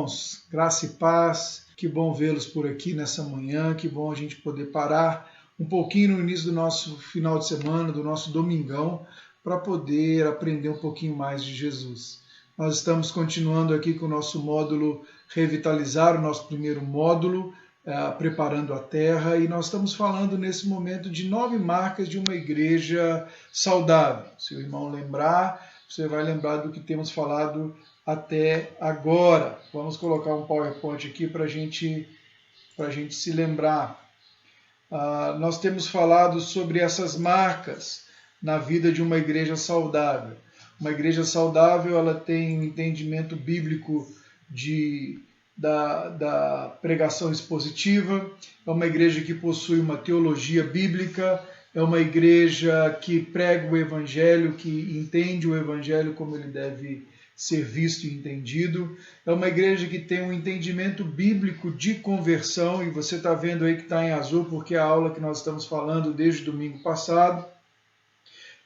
irmãos, graça e paz, que bom vê-los por aqui nessa manhã, que bom a gente poder parar um pouquinho no início do nosso final de semana, do nosso domingão, para poder aprender um pouquinho mais de Jesus. Nós estamos continuando aqui com o nosso módulo Revitalizar, o nosso primeiro módulo, Preparando a Terra, e nós estamos falando nesse momento de 9 marcas de uma igreja saudável. Se o irmão lembrar, você vai lembrar do que temos falado até agora. Vamos colocar um PowerPoint aqui para a gente se lembrar. Nós temos falado sobre essas marcas na vida de uma igreja saudável. Uma igreja saudável, ela tem um entendimento bíblico da pregação expositiva, é uma igreja que possui uma teologia bíblica, é uma igreja que prega o evangelho, que entende o evangelho como ele deve ser visto e entendido. É uma igreja que tem um entendimento bíblico de conversão, e você está vendo aí que está em azul, porque é a aula que nós estamos falando desde o domingo passado.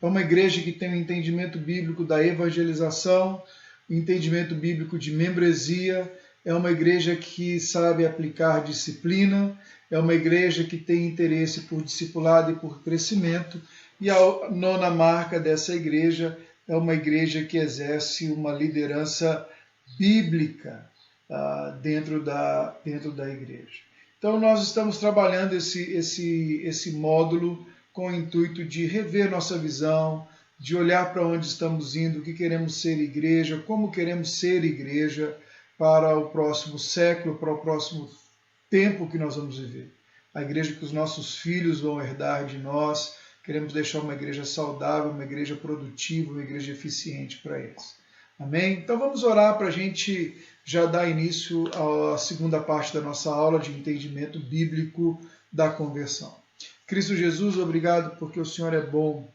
É uma igreja que tem um entendimento bíblico da evangelização, um entendimento bíblico de membresia. É uma igreja que sabe aplicar disciplina, é uma igreja que tem interesse por discipulado e por crescimento. E a 9ª marca dessa igreja é uma igreja que exerce uma liderança bíblica dentro da igreja. Então nós estamos trabalhando esse módulo com o intuito de rever nossa visão, de olhar para onde estamos indo, o que queremos ser igreja, como queremos ser igreja para o próximo século, para o próximo tempo que nós vamos viver. A igreja que os nossos filhos vão herdar de nós. Queremos deixar uma igreja saudável, uma igreja produtiva, uma igreja eficiente para eles. Amém? Então vamos orar para a gente já dar início à segunda parte da nossa aula de entendimento bíblico da conversão. Cristo Jesus, obrigado porque o Senhor é bom.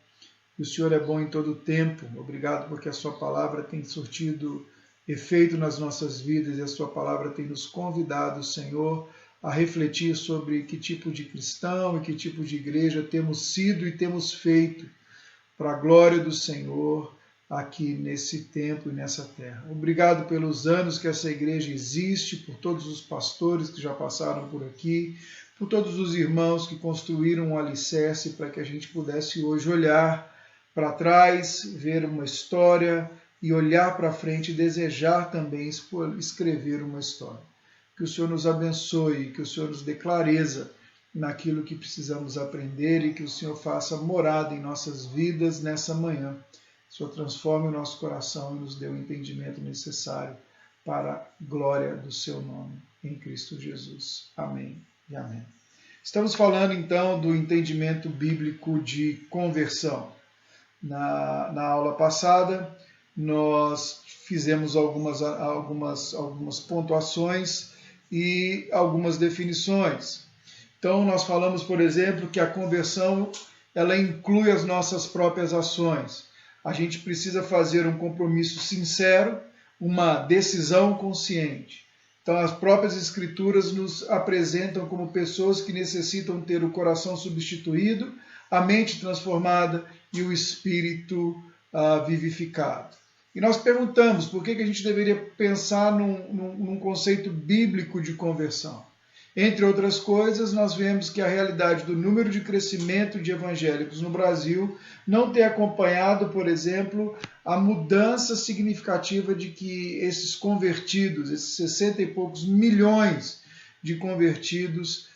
E o Senhor é bom em todo o tempo. Obrigado porque a sua palavra tem surtido efeito nas nossas vidas e a sua palavra tem nos convidado, Senhor, a refletir sobre que tipo de cristão e que tipo de igreja temos sido e temos feito para a glória do Senhor aqui nesse tempo e nessa terra. Obrigado pelos anos que essa igreja existe, por todos os pastores que já passaram por aqui, por todos os irmãos que construíram um alicerce para que a gente pudesse hoje olhar para trás, ver uma história e olhar para frente e desejar também escrever uma história. Que o Senhor nos abençoe, que o Senhor nos dê clareza naquilo que precisamos aprender e que o Senhor faça morada em nossas vidas nessa manhã. O Senhor transforme o nosso coração e nos dê o entendimento necessário para a glória do seu nome, em Cristo Jesus. Amém e amém. Estamos falando então do entendimento bíblico de conversão. Na aula passada, nós fizemos algumas pontuações e algumas definições. Então, nós falamos, por exemplo, que a conversão ela inclui as nossas próprias ações. A gente precisa fazer um compromisso sincero, uma decisão consciente. Então, as próprias Escrituras nos apresentam como pessoas que necessitam ter o coração substituído, a mente transformada e o espírito vivificado. E nós perguntamos por que a gente deveria pensar num conceito bíblico de conversão. Entre outras coisas, nós vemos que a realidade do número de crescimento de evangélicos no Brasil não tem acompanhado, por exemplo, a mudança significativa de que esses convertidos, esses 60 e poucos milhões de convertidos,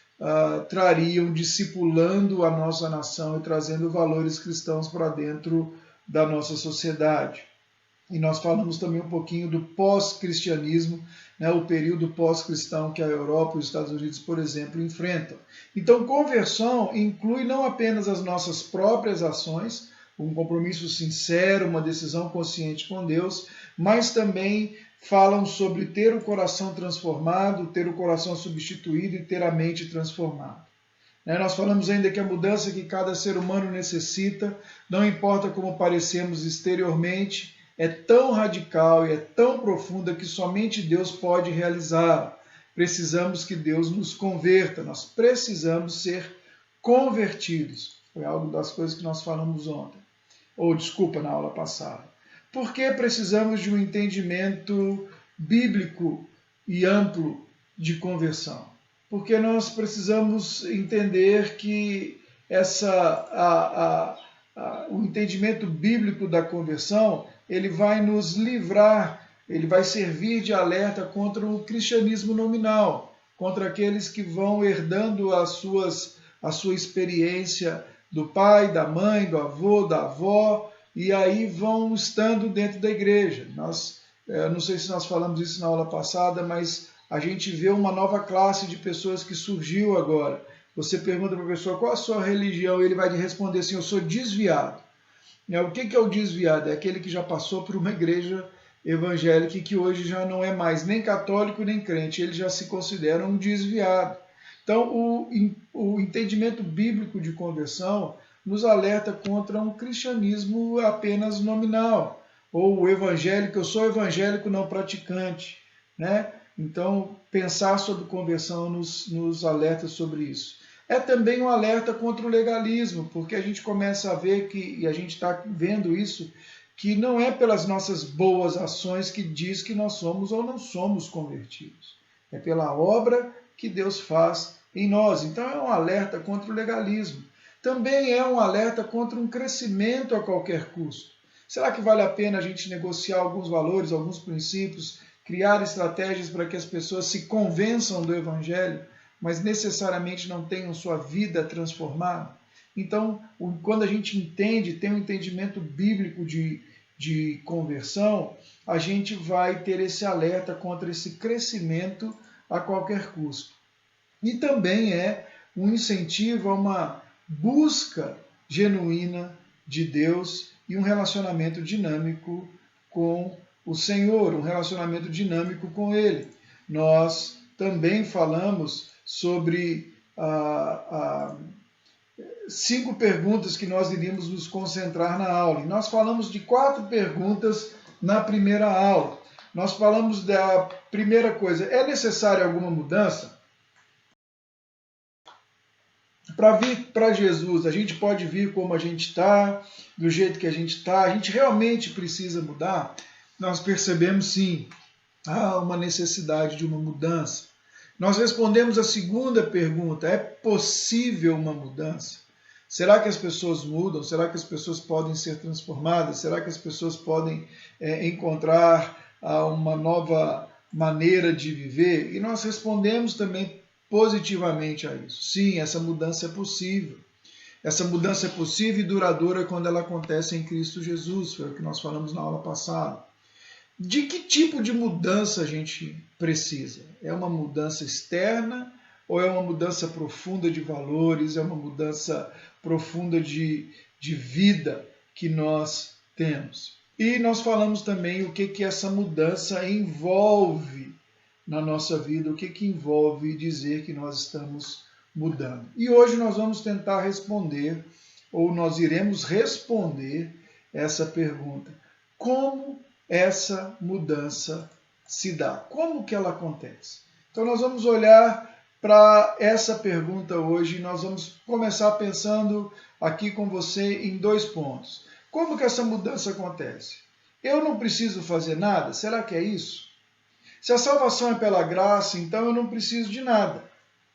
trariam, discipulando a nossa nação e trazendo valores cristãos para dentro da nossa sociedade. E nós falamos também um pouquinho do pós-cristianismo, o período pós-cristão que a Europa e os Estados Unidos, por exemplo, enfrentam. Então, conversão inclui não apenas as nossas próprias ações, um compromisso sincero, uma decisão consciente com Deus, mas também falam sobre ter o coração transformado, ter o coração substituído e ter a mente transformada. Nós falamos ainda que a mudança que cada ser humano necessita, não importa como parecemos exteriormente, é tão radical e é tão profunda que somente Deus pode realizá-la. Precisamos que Deus nos converta, nós precisamos ser convertidos. Foi algo das coisas que nós falamos ontem, na aula passada. Por que precisamos de um entendimento bíblico e amplo de conversão. Porque nós precisamos entender que o entendimento bíblico da conversão, ele vai nos livrar, ele vai servir de alerta contra o cristianismo nominal, contra aqueles que vão herdando a sua experiência do pai, da mãe, do avô, da avó, e aí vão estando dentro da igreja. Não sei se nós falamos isso na aula passada, mas a gente vê uma nova classe de pessoas que surgiu agora. Você pergunta para a pessoa qual a sua religião, e ele vai te responder assim: eu sou desviado. O que é o desviado? É aquele que já passou por uma igreja evangélica e que hoje já não é mais nem católico nem crente, ele já se considera um desviado. Então, o entendimento bíblico de conversão nos alerta contra um cristianismo apenas nominal, ou o evangélico, eu sou evangélico não praticante, né? Então, pensar sobre conversão nos alerta sobre isso. É também um alerta contra o legalismo, porque a gente começa a ver e a gente está vendo isso, que não é pelas nossas boas ações que diz que nós somos ou não somos convertidos. É pela obra que Deus faz em nós. Então é um alerta contra o legalismo. Também é um alerta contra um crescimento a qualquer custo. Será que vale a pena a gente negociar alguns valores, alguns princípios, criar estratégias para que as pessoas se convençam do Evangelho, mas necessariamente não tenham sua vida transformada? Então, quando a gente entende, tem um entendimento bíblico de conversão, a gente vai ter esse alerta contra esse crescimento a qualquer custo. E também é um incentivo a uma busca genuína de Deus e um relacionamento dinâmico com o Senhor, um relacionamento dinâmico com Ele. Nós também falamos sobre 5 perguntas que nós iríamos nos concentrar na aula. E nós falamos de 4 perguntas na primeira aula. Nós falamos da primeira coisa: é necessária alguma mudança? Para vir para Jesus, a gente pode vir como a gente está, do jeito que a gente realmente precisa mudar? Nós percebemos sim, há uma necessidade de uma mudança. Nós respondemos a segunda pergunta: é possível uma mudança? Será que as pessoas mudam? Será que as pessoas podem ser transformadas? Será que as pessoas podem encontrar uma nova maneira de viver? E nós respondemos também positivamente a isso. Sim, essa mudança é possível. Essa mudança é possível e duradoura quando ela acontece em Cristo Jesus, foi o que nós falamos na aula passada. De que tipo de mudança a gente precisa? É uma mudança externa ou é uma mudança profunda de valores, é uma mudança profunda de vida que nós temos? E nós falamos também o que essa mudança envolve na nossa vida, o que envolve dizer que nós estamos mudando. E hoje nós vamos tentar responder, ou nós iremos responder essa pergunta: como essa mudança se dá? Como que ela acontece? Então nós vamos olhar para essa pergunta hoje e nós vamos começar pensando aqui com você em 2 pontos. Como que essa mudança acontece? Eu não preciso fazer nada? Será que é isso? Se a salvação é pela graça, então eu não preciso de nada.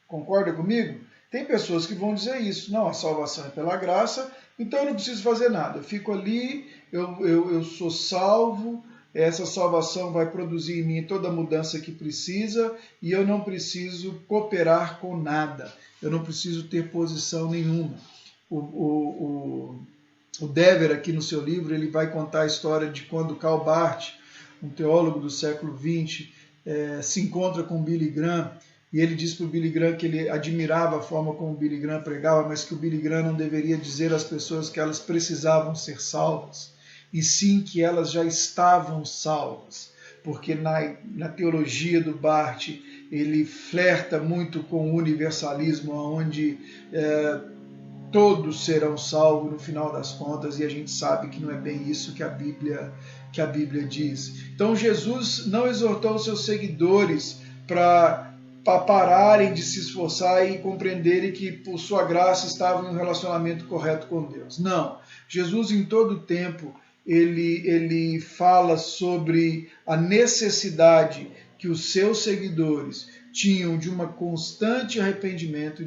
Concorda comigo? Tem pessoas que vão dizer isso. Não, a salvação é pela graça, então eu não preciso fazer nada. Eu fico ali, eu sou salvo, essa salvação vai produzir em mim toda a mudança que precisa e eu não preciso cooperar com nada. Eu não preciso ter posição nenhuma. O Dever, aqui no seu livro, ele vai contar a história de quando Karl Barth, um teólogo do século XX, se encontra com Billy Graham, e ele diz para o Billy Graham que ele admirava a forma como o Billy Graham pregava, mas que o Billy Graham não deveria dizer às pessoas que elas precisavam ser salvas, e sim que elas já estavam salvas, porque na teologia do Barth ele flerta muito com o universalismo, onde todos serão salvos no final das contas, e a gente sabe que não é bem isso que a Bíblia diz. Então Jesus não exortou os seus seguidores para pararem de se esforçar e compreenderem que por sua graça estavam em um relacionamento correto com Deus. Não. Jesus em todo tempo ele fala sobre a necessidade que os seus seguidores tinham de uma constante arrependimento,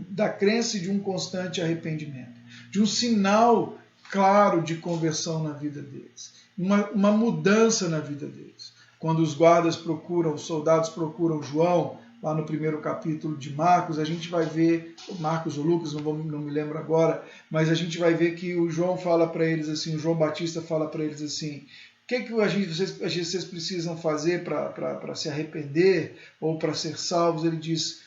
da crença de um constante arrependimento, de um sinal claro de conversão na vida deles, uma mudança na vida deles. Quando os soldados procuram João, lá no primeiro capítulo de Marcos, a gente vai ver, Marcos ou Lucas, não me lembro agora, mas a gente vai ver que o João fala para eles assim, o João Batista fala para eles assim: o que vocês precisam fazer para se arrepender ou para ser salvos? Ele diz: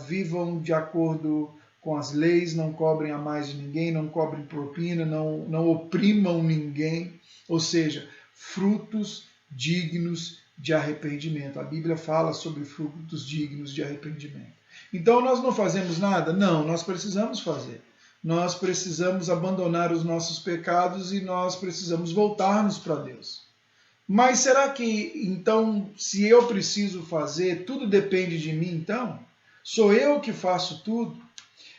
vivam de acordo com as leis, não cobrem a mais de ninguém, não cobrem propina, não oprimam ninguém, ou seja, frutos dignos de arrependimento. A Bíblia fala sobre frutos dignos de arrependimento. Então nós não fazemos nada? Não, nós precisamos fazer. Nós precisamos abandonar os nossos pecados e nós precisamos voltar-nos para Deus. Mas será que, então, se eu preciso fazer, tudo depende de mim, então? Sou eu que faço tudo?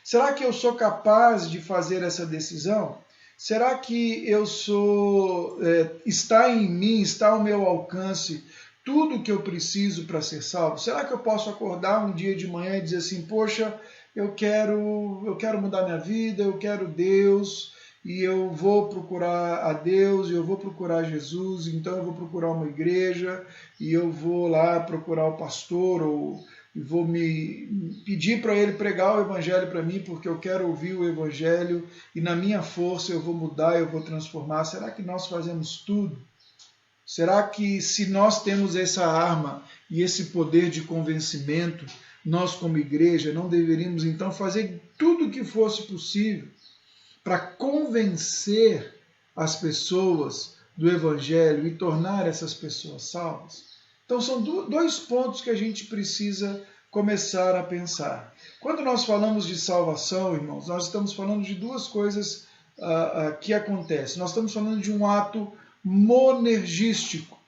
Será que eu sou capaz de fazer essa decisão? Será que está em mim, está ao meu alcance tudo o que eu preciso para ser salvo? Será que eu posso acordar um dia de manhã e dizer assim: poxa, eu quero mudar minha vida, eu quero Deus, e eu vou procurar a Deus, e eu vou procurar Jesus, então eu vou procurar uma igreja, e eu vou lá procurar o pastor, ou vou me pedir para ele pregar o evangelho para mim, porque eu quero ouvir o evangelho, e na minha força eu vou mudar, eu vou transformar. Será que nós fazemos tudo? Será que, se nós temos essa arma e esse poder de convencimento, nós como igreja não deveríamos então fazer tudo o que fosse possível para convencer as pessoas do evangelho e tornar essas pessoas salvas? Então são dois pontos que a gente precisa começar a pensar. Quando nós falamos de salvação, irmãos, nós estamos falando de duas coisas que acontecem. Nós estamos falando de um ato monergístico.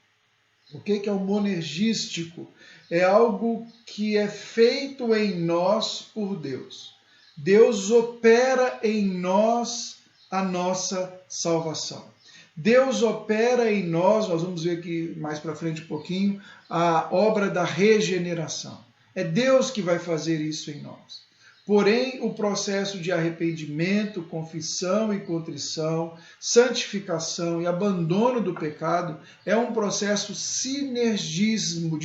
O que é o monergístico? É algo que é feito em nós por Deus. Deus opera em nós a nossa salvação. Deus opera em nós vamos ver aqui mais para frente um pouquinho, a obra da regeneração. É Deus que vai fazer isso em nós. Porém, o processo de arrependimento, confissão e contrição, santificação e abandono do pecado é um processo sinérgico,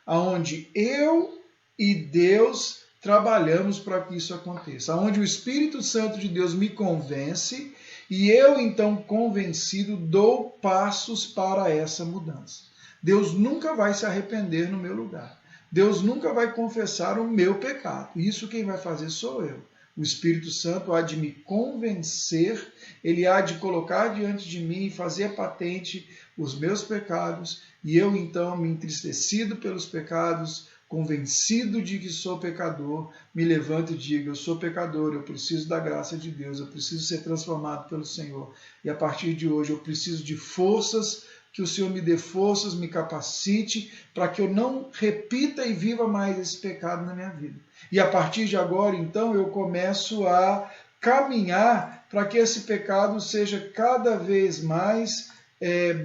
onde eu e Deus trabalhamos para que isso aconteça, onde o Espírito Santo de Deus me convence e eu, então, convencido, dou passos para essa mudança. Deus nunca vai se arrepender no meu lugar. Deus nunca vai confessar o meu pecado. Isso quem vai fazer sou eu. O Espírito Santo há de me convencer, ele há de colocar diante de mim e fazer patente os meus pecados, e eu, então, me entristecido pelos pecados, convencido de que sou pecador, me levanto e digo: eu sou pecador, eu preciso da graça de Deus, eu preciso ser transformado pelo Senhor. E a partir de hoje eu preciso de forças, que o Senhor me dê forças, me capacite, para que eu não repita e viva mais esse pecado na minha vida. E a partir de agora, então, eu começo a caminhar para que esse pecado seja cada vez mais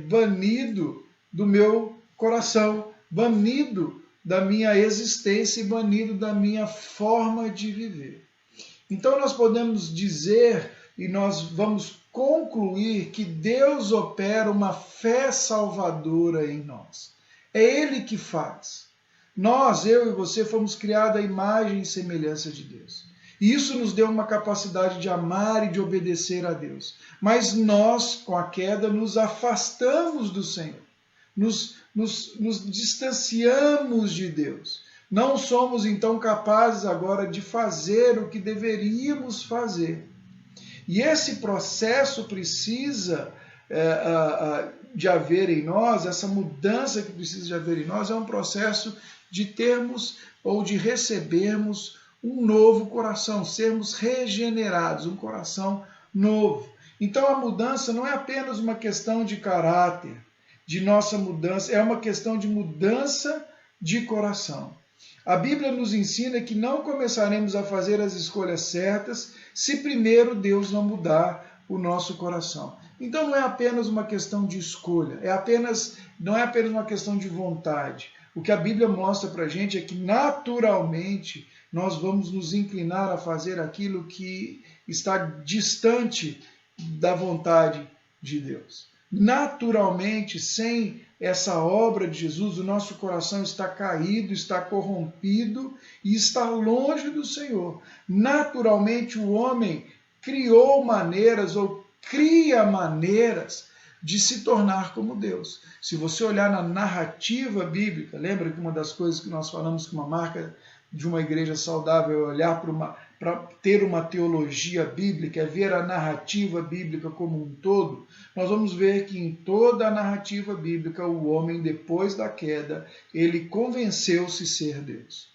banido do meu coração, banido da minha existência e banido da minha forma de viver. Então nós podemos dizer, e nós vamos concluir, que Deus opera uma fé salvadora em nós. É Ele que faz. Nós, eu e você, fomos criados à imagem e semelhança de Deus. E isso nos deu uma capacidade de amar e de obedecer a Deus. Mas nós, com a queda, nos afastamos do Senhor. Nos distanciamos de Deus. Não somos, então, capazes agora de fazer o que deveríamos fazer. E esse processo precisa de haver em nós, essa mudança que precisa de haver em nós, é um processo de termos ou de recebermos um novo coração, sermos regenerados, um coração novo. Então a mudança não é apenas uma questão de caráter, de nossa mudança, é uma questão de mudança de coração. A Bíblia nos ensina que não começaremos a fazer as escolhas certas se primeiro Deus não mudar o nosso coração. Então não é apenas uma questão de escolha, não é apenas uma questão de vontade. O que a Bíblia mostra para a gente é que naturalmente nós vamos nos inclinar a fazer aquilo que está distante da vontade de Deus. Naturalmente, sem essa obra de Jesus, o nosso coração está caído, está corrompido e está longe do Senhor. Naturalmente, o homem criou maneiras ou cria maneiras de se tornar como Deus. Se você olhar na narrativa bíblica, lembra que uma das coisas que nós falamos que uma marca de uma igreja saudável é olhar para ter uma teologia bíblica, é ver a narrativa bíblica como um todo. Nós vamos ver que em toda a narrativa bíblica, o homem, depois da queda, ele convenceu-se ser Deus.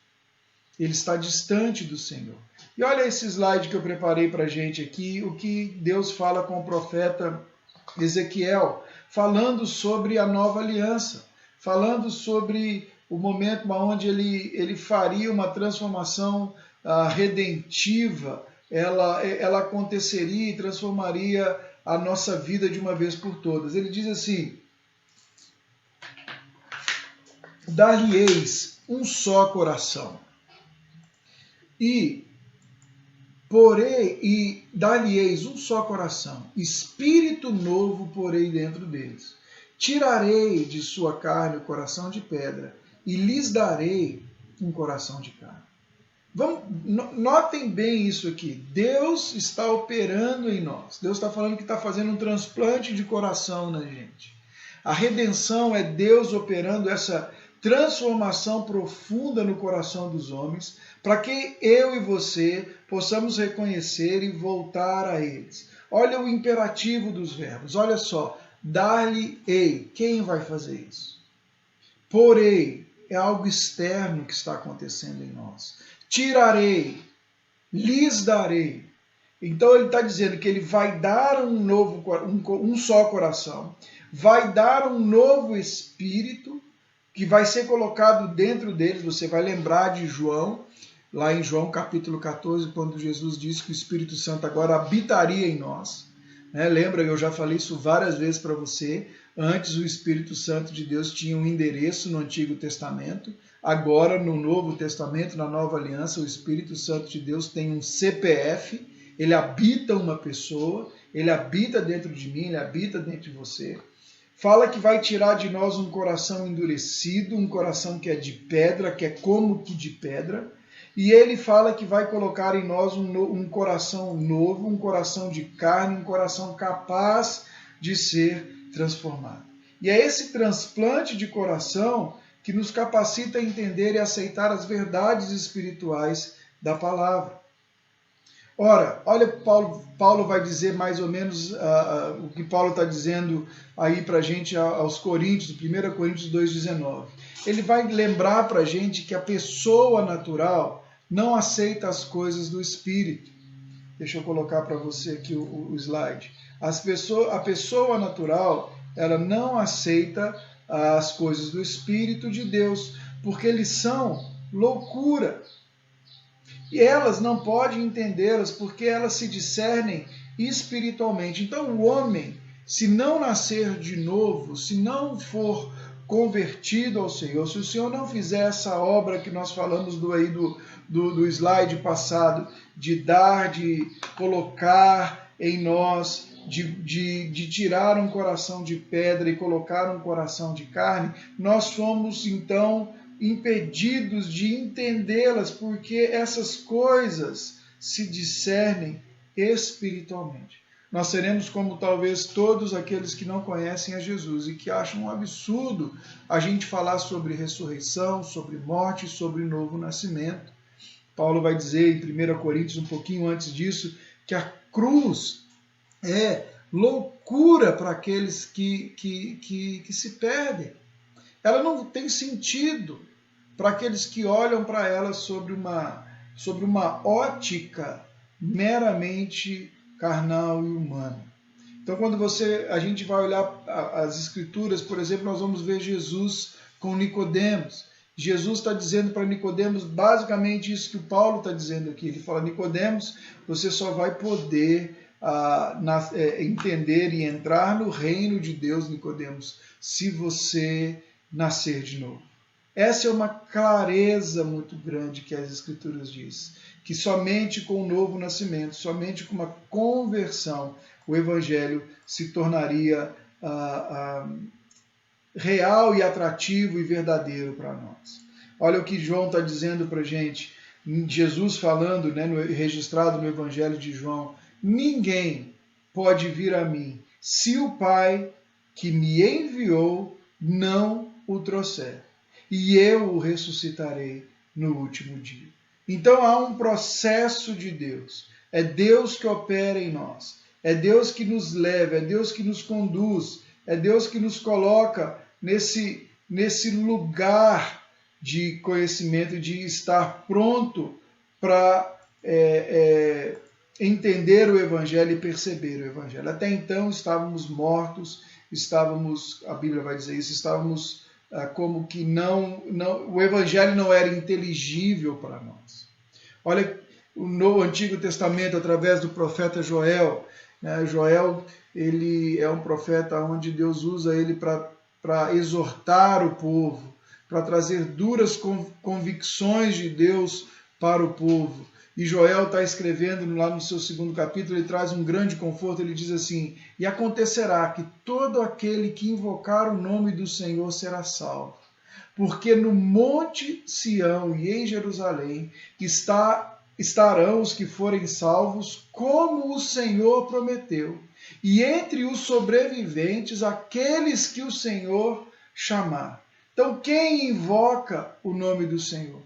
Ele está distante do Senhor. E olha esse slide que eu preparei para a gente aqui, o que Deus fala com o profeta Ezequiel, falando sobre a nova aliança, falando sobre o momento onde ele faria uma transformação redentiva, ela aconteceria e transformaria a nossa vida de uma vez por todas. Ele diz assim: dar-lhe-eis um só coração, e dar-lhe-eis um só coração, espírito novo porei dentro deles. Tirarei de sua carne o coração de pedra, e lhes darei um coração de carne. Notem bem isso aqui. Deus está operando em nós. Deus está falando que está fazendo um transplante de coração na gente. A redenção é Deus operando essa transformação profunda no coração dos homens, para que eu e você possamos reconhecer e voltar a eles. Olha o imperativo dos verbos, olha só, dar-lhe-ei, quem vai fazer isso? Porei, é algo externo que está acontecendo em nós. Tirarei, lhes darei. Então ele está dizendo que ele vai dar um só coração, vai dar um novo espírito, que vai ser colocado dentro deles. Você vai lembrar de João, lá em João capítulo 14, quando Jesus disse que o Espírito Santo agora habitaria em nós. Lembra, eu já falei isso várias vezes para você. Antes o Espírito Santo de Deus tinha um endereço no Antigo Testamento. Agora, no Novo Testamento, na Nova Aliança, o Espírito Santo de Deus tem um CPF. Ele habita uma pessoa, ele habita dentro de mim, ele habita dentro de você. Fala que vai tirar de nós um coração endurecido, um coração que é de pedra, que é como que de pedra. E ele fala que vai colocar em nós um coração novo, um coração de carne, um coração capaz de ser transformado. E é esse transplante de coração que nos capacita a entender e aceitar as verdades espirituais da palavra. Ora, olha, Paulo vai dizer mais ou menos o que Paulo está dizendo aí para a gente aos Coríntios, 1 Coríntios 2,19. Ele vai lembrar para a gente que a pessoa natural não aceita as coisas do Espírito. Deixa eu colocar para você aqui o slide. A pessoa natural, ela não aceita as coisas do Espírito de Deus, porque eles são loucura. E elas não podem entendê-las porque elas se discernem espiritualmente. Então o homem, se não nascer de novo, se não for convertido ao Senhor, se o Senhor não fizer essa obra que nós falamos do slide passado, de dar, de colocar em nós, de tirar um coração de pedra e colocar um coração de carne, nós somos então impedidos de entendê-las, porque essas coisas se discernem espiritualmente. Nós seremos como talvez todos aqueles que não conhecem a Jesus e que acham um absurdo a gente falar sobre ressurreição, sobre morte, sobre novo nascimento. Paulo vai dizer em 1 Coríntios, um pouquinho antes disso, que a cruz é loucura para aqueles que se perdem. Ela não tem sentido para aqueles que olham para ela sobre uma ótica meramente carnal e humana. Então, quando a gente vai olhar as Escrituras, por exemplo, nós vamos ver Jesus com Nicodemos. Jesus está dizendo para Nicodemos basicamente isso que o Paulo está dizendo aqui. Ele fala: Nicodemos, você só vai poder entender e entrar no reino de Deus, Nicodemos, se você nascer de novo. Essa é uma clareza muito grande que as Escrituras dizem, que somente com o novo nascimento, somente com uma conversão, o Evangelho se tornaria real e atrativo e verdadeiro para nós. Olha o que João está dizendo para a gente, Jesus falando, né, registrado no Evangelho de João: ninguém pode vir a mim se o Pai que me enviou não o trouxer, e eu o ressuscitarei no último dia. Então há um processo de Deus. É Deus que opera em nós. É Deus que nos leva, é Deus que nos conduz, é Deus que nos coloca nesse lugar de conhecimento, de estar pronto para entender o Evangelho e perceber o Evangelho. Até então estávamos mortos, a Bíblia vai dizer isso, estávamos como que o Evangelho não era inteligível para nós. Olha, no Antigo Testamento, através do profeta Joel, né? Joel, ele é um profeta onde Deus usa ele para exortar o povo, para trazer duras convicções de Deus para o povo. E Joel está escrevendo lá no seu 2º capítulo, ele traz um grande conforto, ele diz assim: e acontecerá que todo aquele que invocar o nome do Senhor será salvo, porque no monte Sião e em Jerusalém estarão os que forem salvos, como o Senhor prometeu, e entre os sobreviventes aqueles que o Senhor chamar. Então, quem invoca o nome do Senhor?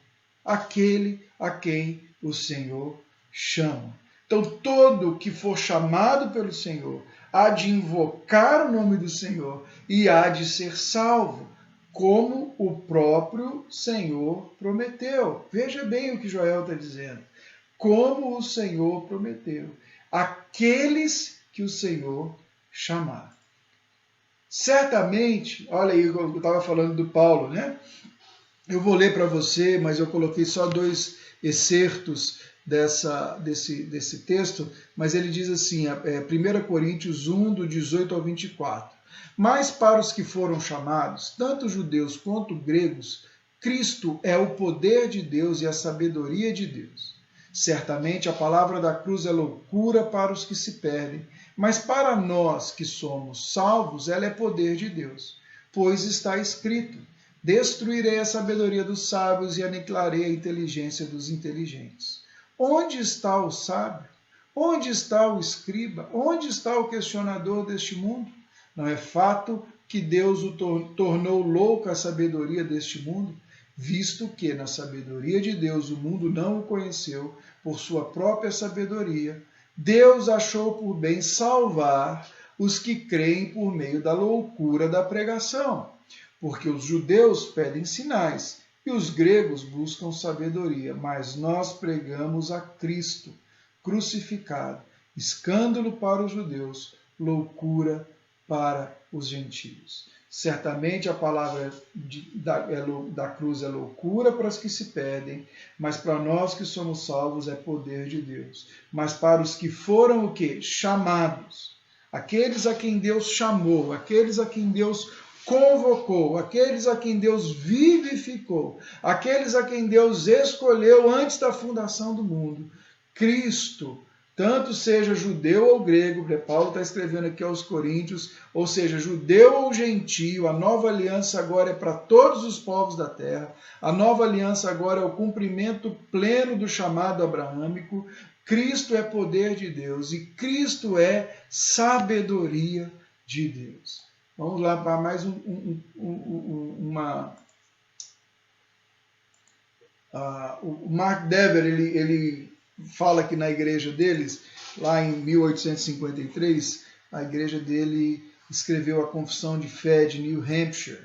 Aquele a quem o Senhor chama. Então, todo que for chamado pelo Senhor há de invocar o nome do Senhor e há de ser salvo, como o próprio Senhor prometeu. Veja bem o que Joel está dizendo. Como o Senhor prometeu. Aqueles que o Senhor chamar. Certamente, olha aí, eu estava falando do Paulo, né? Eu vou ler para você, mas eu coloquei só 2 excertos desse texto, mas ele diz assim, 1 Coríntios 1, do 18 ao 24. Mas para os que foram chamados, tanto judeus quanto gregos, Cristo é o poder de Deus e a sabedoria de Deus. Certamente a palavra da cruz é loucura para os que se perdem, mas para nós que somos salvos, ela é poder de Deus. Pois está escrito: destruirei a sabedoria dos sábios e aniquilarei a inteligência dos inteligentes. Onde está o sábio? Onde está o escriba? Onde está o questionador deste mundo? Não é fato que Deus o tornou louco a sabedoria deste mundo? Visto que na sabedoria de Deus o mundo não o conheceu por sua própria sabedoria, Deus achou por bem salvar os que creem por meio da loucura da pregação. Porque os judeus pedem sinais e os gregos buscam sabedoria, mas nós pregamos a Cristo crucificado, escândalo para os judeus, loucura para os gentios. Certamente a palavra da cruz é loucura para os que se perdem, mas para nós que somos salvos é poder de Deus. Mas para os que foram o quê? Chamados, aqueles a quem Deus chamou, aqueles a quem Deus convocou, aqueles a quem Deus vivificou, aqueles a quem Deus escolheu antes da fundação do mundo, Cristo, tanto seja judeu ou grego, que Paulo está escrevendo aqui aos Coríntios, ou seja, judeu ou gentio, a nova aliança agora é para todos os povos da terra, a nova aliança agora é o cumprimento pleno do chamado abraâmico. Cristo é poder de Deus e Cristo é sabedoria de Deus. Vamos lá para mais uma... O Mark Dever, ele fala que na igreja deles, lá em 1853, a igreja dele escreveu a Confissão de Fé de New Hampshire,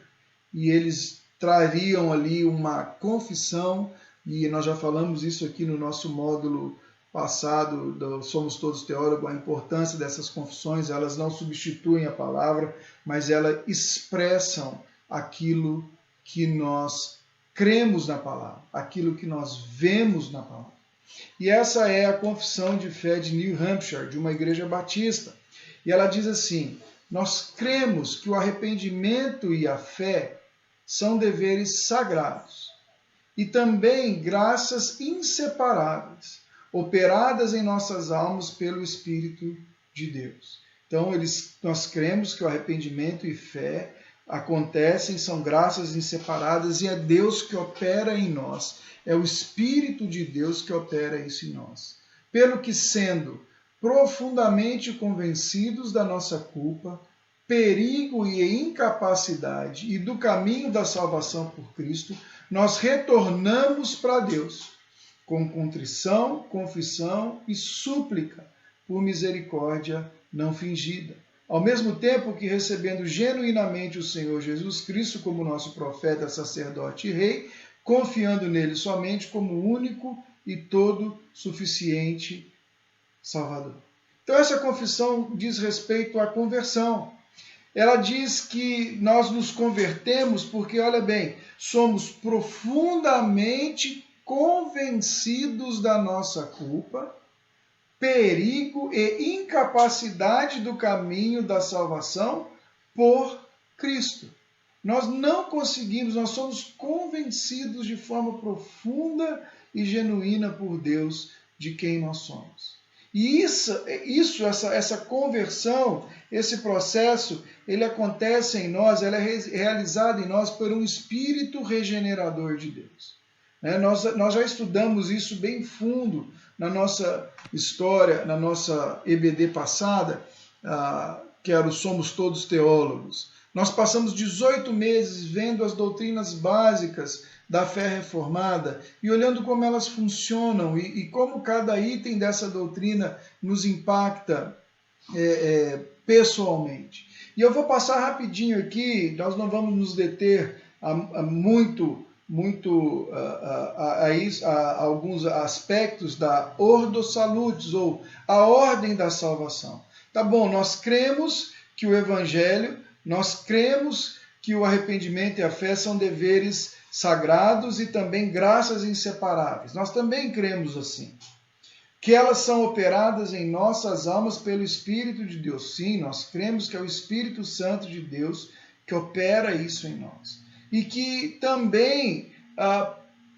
e eles trariam ali uma confissão, e nós já falamos isso aqui no nosso módulo passado, do Somos Todos Teólogos, a importância dessas confissões. Elas não substituem a palavra, mas elas expressam aquilo que nós cremos na palavra, aquilo que nós vemos na palavra. E essa é a confissão de fé de New Hampshire, de uma igreja batista. E ela diz assim: nós cremos que o arrependimento e a fé são deveres sagrados e também graças inseparáveis, operadas em nossas almas pelo Espírito de Deus. Então, nós cremos que o arrependimento e fé acontecem, são graças inseparadas e é Deus que opera em nós. É o Espírito de Deus que opera isso em nós. Pelo que, sendo profundamente convencidos da nossa culpa, perigo e incapacidade e do caminho da salvação por Cristo, nós retornamos para Deus com contrição, confissão e súplica por misericórdia não fingida. Ao mesmo tempo que recebendo genuinamente o Senhor Jesus Cristo como nosso profeta, sacerdote e rei, confiando nele somente como único e todo suficiente Salvador. Então essa confissão diz respeito à conversão. Ela diz que nós nos convertemos porque, olha bem, somos profundamente convencidos da nossa culpa, perigo e incapacidade do caminho da salvação por Cristo. Nós não conseguimos, nós somos convencidos de forma profunda e genuína por Deus de quem nós somos. E essa conversão, esse processo, ele acontece em nós, ele é realizado em nós por um espírito regenerador de Deus. Nós já estudamos isso bem fundo na nossa história, na nossa EBD passada, que era o Somos Todos Teólogos. Nós passamos 18 meses vendo as doutrinas básicas da fé reformada e olhando como elas funcionam e como cada item dessa doutrina nos impacta pessoalmente. E eu vou passar rapidinho aqui, nós não vamos nos deter a alguns aspectos da Ordo Salutis, ou a ordem da salvação. Tá bom, nós cremos que o Evangelho, nós cremos que o arrependimento e a fé são deveres sagrados e também graças inseparáveis. Nós também cremos assim. Que elas são operadas em nossas almas pelo Espírito de Deus. Sim, nós cremos que é o Espírito Santo de Deus que opera isso em nós. E que também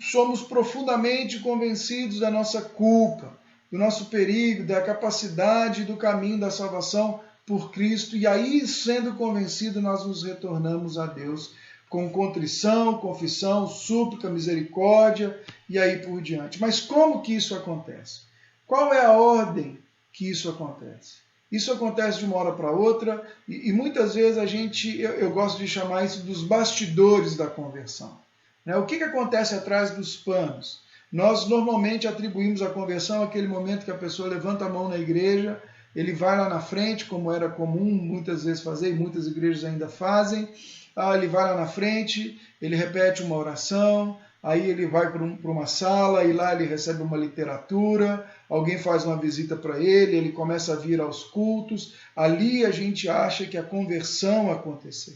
somos profundamente convencidos da nossa culpa, do nosso perigo, da capacidade do caminho da salvação por Cristo. E aí, sendo convencidos, nós nos retornamos a Deus com contrição, confissão, súplica, misericórdia e aí por diante. Mas como que isso acontece? Qual é a ordem que isso acontece? Isso acontece de uma hora para outra e muitas vezes eu gosto de chamar isso dos bastidores da conversão. O que acontece atrás dos panos? Nós normalmente atribuímos a conversão àquele momento que a pessoa levanta a mão na igreja, ele vai lá na frente, como era comum muitas vezes fazer, e muitas igrejas ainda fazem, ele vai lá na frente, ele repete uma oração, aí ele vai para uma sala e lá ele recebe uma literatura, alguém faz uma visita para ele começa a vir aos cultos, ali a gente acha que a conversão aconteceu.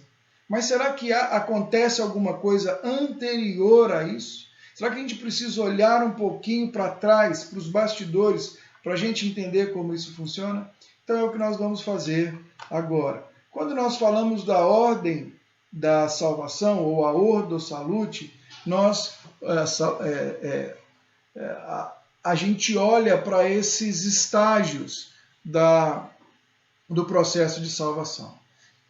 Mas será que acontece alguma coisa anterior a isso? Será que a gente precisa olhar um pouquinho para trás, para os bastidores, para a gente entender como isso funciona? Então é o que nós vamos fazer agora. Quando nós falamos da ordem da salvação, ou a Ordo Salutis, a gente olha para esses estágios do processo de salvação.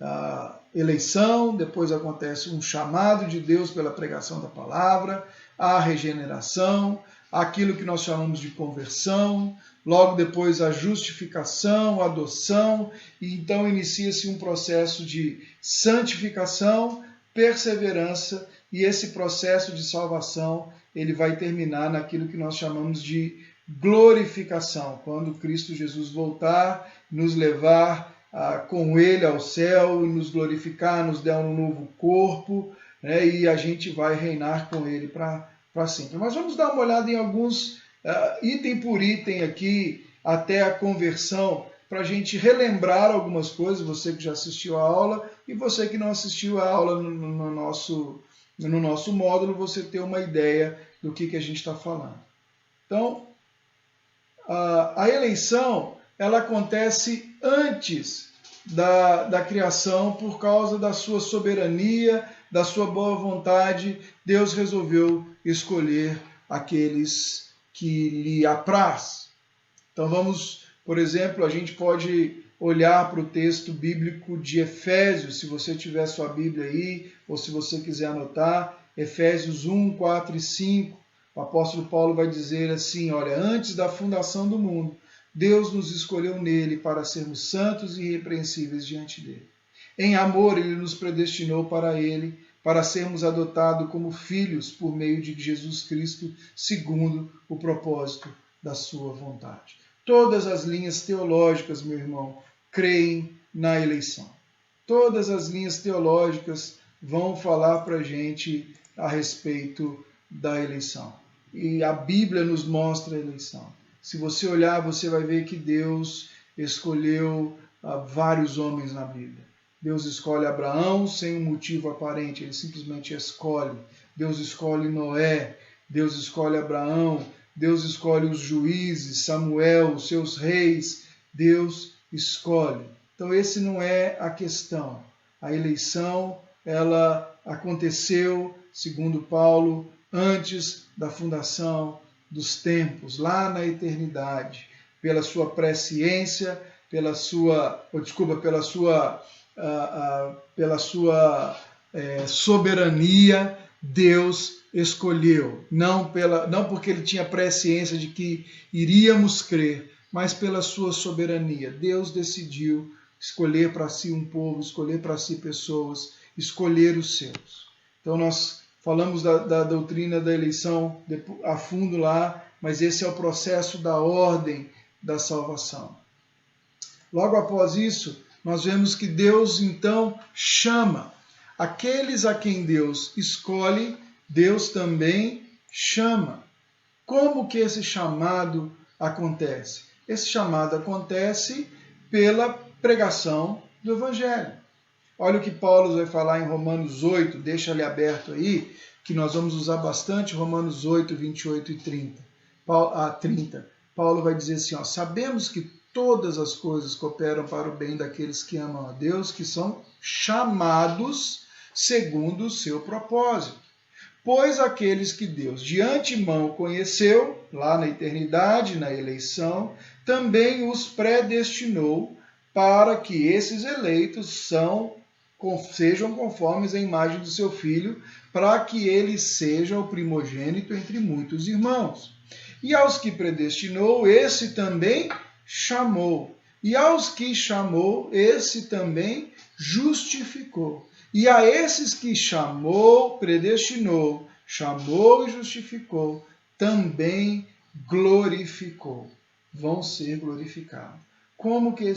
A eleição, depois acontece um chamado de Deus pela pregação da palavra, a regeneração, aquilo que nós chamamos de conversão, logo depois a justificação, a adoção, e então inicia-se um processo de santificação, perseverança, e esse processo de salvação ele vai terminar naquilo que nós chamamos de glorificação, quando Cristo Jesus voltar, nos levar com Ele ao céu, e nos glorificar, nos dar um novo corpo, e a gente vai reinar com Ele para sempre. Mas vamos dar uma olhada em alguns item por item aqui, até a conversão, para a gente relembrar algumas coisas, você que já assistiu a aula e você que não assistiu a aula no nosso módulo, você ter uma ideia do que a gente está falando. Então, A eleição, ela acontece antes da criação, por causa da sua soberania, da sua boa vontade. Deus resolveu escolher aqueles que lhe apraz. Então vamos, por exemplo, a gente pode olhar para o texto bíblico de Efésios, se você tiver sua Bíblia aí, ou se você quiser anotar, Efésios 1, 4 e 5, o apóstolo Paulo vai dizer assim, olha, antes da fundação do mundo, Deus nos escolheu nele para sermos santos e irrepreensíveis diante dele. Em amor, ele nos predestinou para ele, para sermos adotados como filhos por meio de Jesus Cristo, segundo o propósito da sua vontade. Todas as linhas teológicas, meu irmão, creem na eleição. Todas as linhas teológicas vão falar para a gente a respeito da eleição. E a Bíblia nos mostra a eleição. Se você olhar, você vai ver que Deus escolheu vários homens na Bíblia. Deus escolhe Abraão sem um motivo aparente, ele simplesmente escolhe. Deus escolhe Noé, Deus escolhe Abraão, Deus escolhe os juízes, Samuel, os seus reis, Deus escolhe. Então esse não é a questão. A eleição, ela aconteceu, segundo Paulo, antes da fundação dos tempos, lá na eternidade, pela sua presciência, pela sua soberania, Deus escolheu, não porque ele tinha presciência de que iríamos crer, mas pela sua soberania. Deus decidiu escolher para si um povo, escolher para si pessoas, escolher os seus. Então nós falamos da doutrina da eleição a fundo lá, mas esse é o processo da ordem da salvação. Logo após isso, nós vemos que Deus então chama. Aqueles a quem Deus escolhe, Deus também chama. Como que esse chamado acontece? Esse chamado acontece pela pregação do Evangelho. Olha o que Paulo vai falar em Romanos 8, deixa ele aberto aí, que nós vamos usar bastante, Romanos 8, 28 e 30. Paulo vai dizer assim, sabemos que todas as coisas cooperam para o bem daqueles que amam a Deus, que são chamados segundo o seu propósito. Pois aqueles que Deus de antemão conheceu, lá na eternidade, na eleição, também os predestinou para que esses eleitos sejam conformes à imagem do seu Filho, para que ele seja o primogênito entre muitos irmãos. E aos que predestinou, esse também chamou. E aos que chamou, esse também justificou. E a esses que predestinou, chamou e justificou, também glorificou. Vão ser glorificados. Como que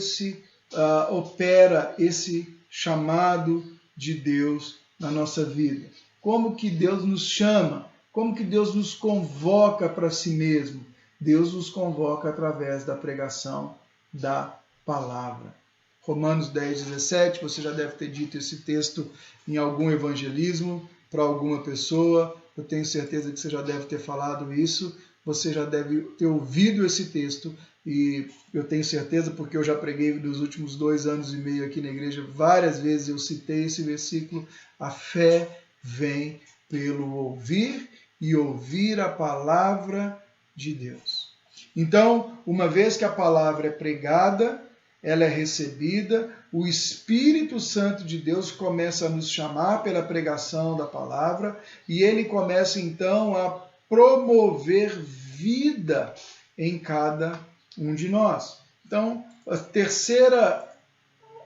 opera esse chamado de Deus na nossa vida? Como que Deus nos chama? Como que Deus nos convoca para si mesmo? Deus nos convoca através da pregação da palavra. Romanos 10, 17, você já deve ter dito esse texto em algum evangelismo para alguma pessoa. Eu tenho certeza que você já deve ter falado isso. Você já deve ter ouvido esse texto. E eu tenho certeza, porque eu já preguei nos últimos 2 anos e meio aqui na igreja, várias vezes eu citei esse versículo. A fé vem pelo ouvir e ouvir a palavra de Deus. Então, uma vez que a palavra é pregada, ela é recebida, o Espírito Santo de Deus começa a nos chamar pela pregação da palavra e ele começa então a promover vida em cada um de nós. Então, a terceira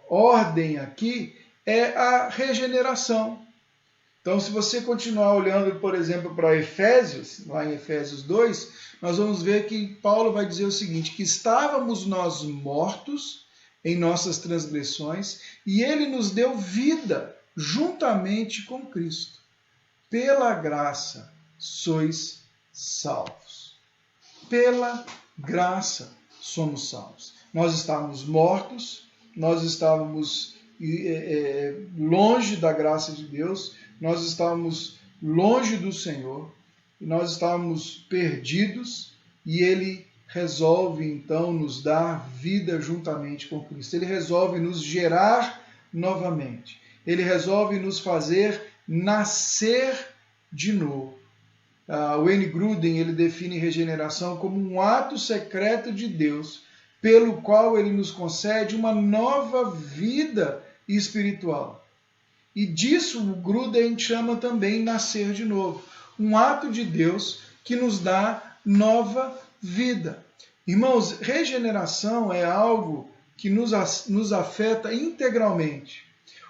ordem aqui é a regeneração. Então, se você continuar olhando, por exemplo, para Efésios, lá em Efésios 2, nós vamos ver que Paulo vai dizer o seguinte, que estávamos nós mortos em nossas transgressões e ele nos deu vida juntamente com Cristo. Pela graça sois salvos. Pela graça somos salvos. Nós estávamos mortos, nós estávamos longe da graça de Deus, nós estávamos longe do Senhor, nós estávamos perdidos e Ele resolve então nos dar vida juntamente com Cristo. Ele resolve nos gerar novamente. Ele resolve nos fazer nascer de novo. O Wayne Grudem, ele define regeneração como um ato secreto de Deus, pelo qual ele nos concede uma nova vida espiritual. E disso o Grudem chama também nascer de novo. Um ato de Deus que nos dá nova vida. Irmãos, regeneração é algo que nos afeta integralmente.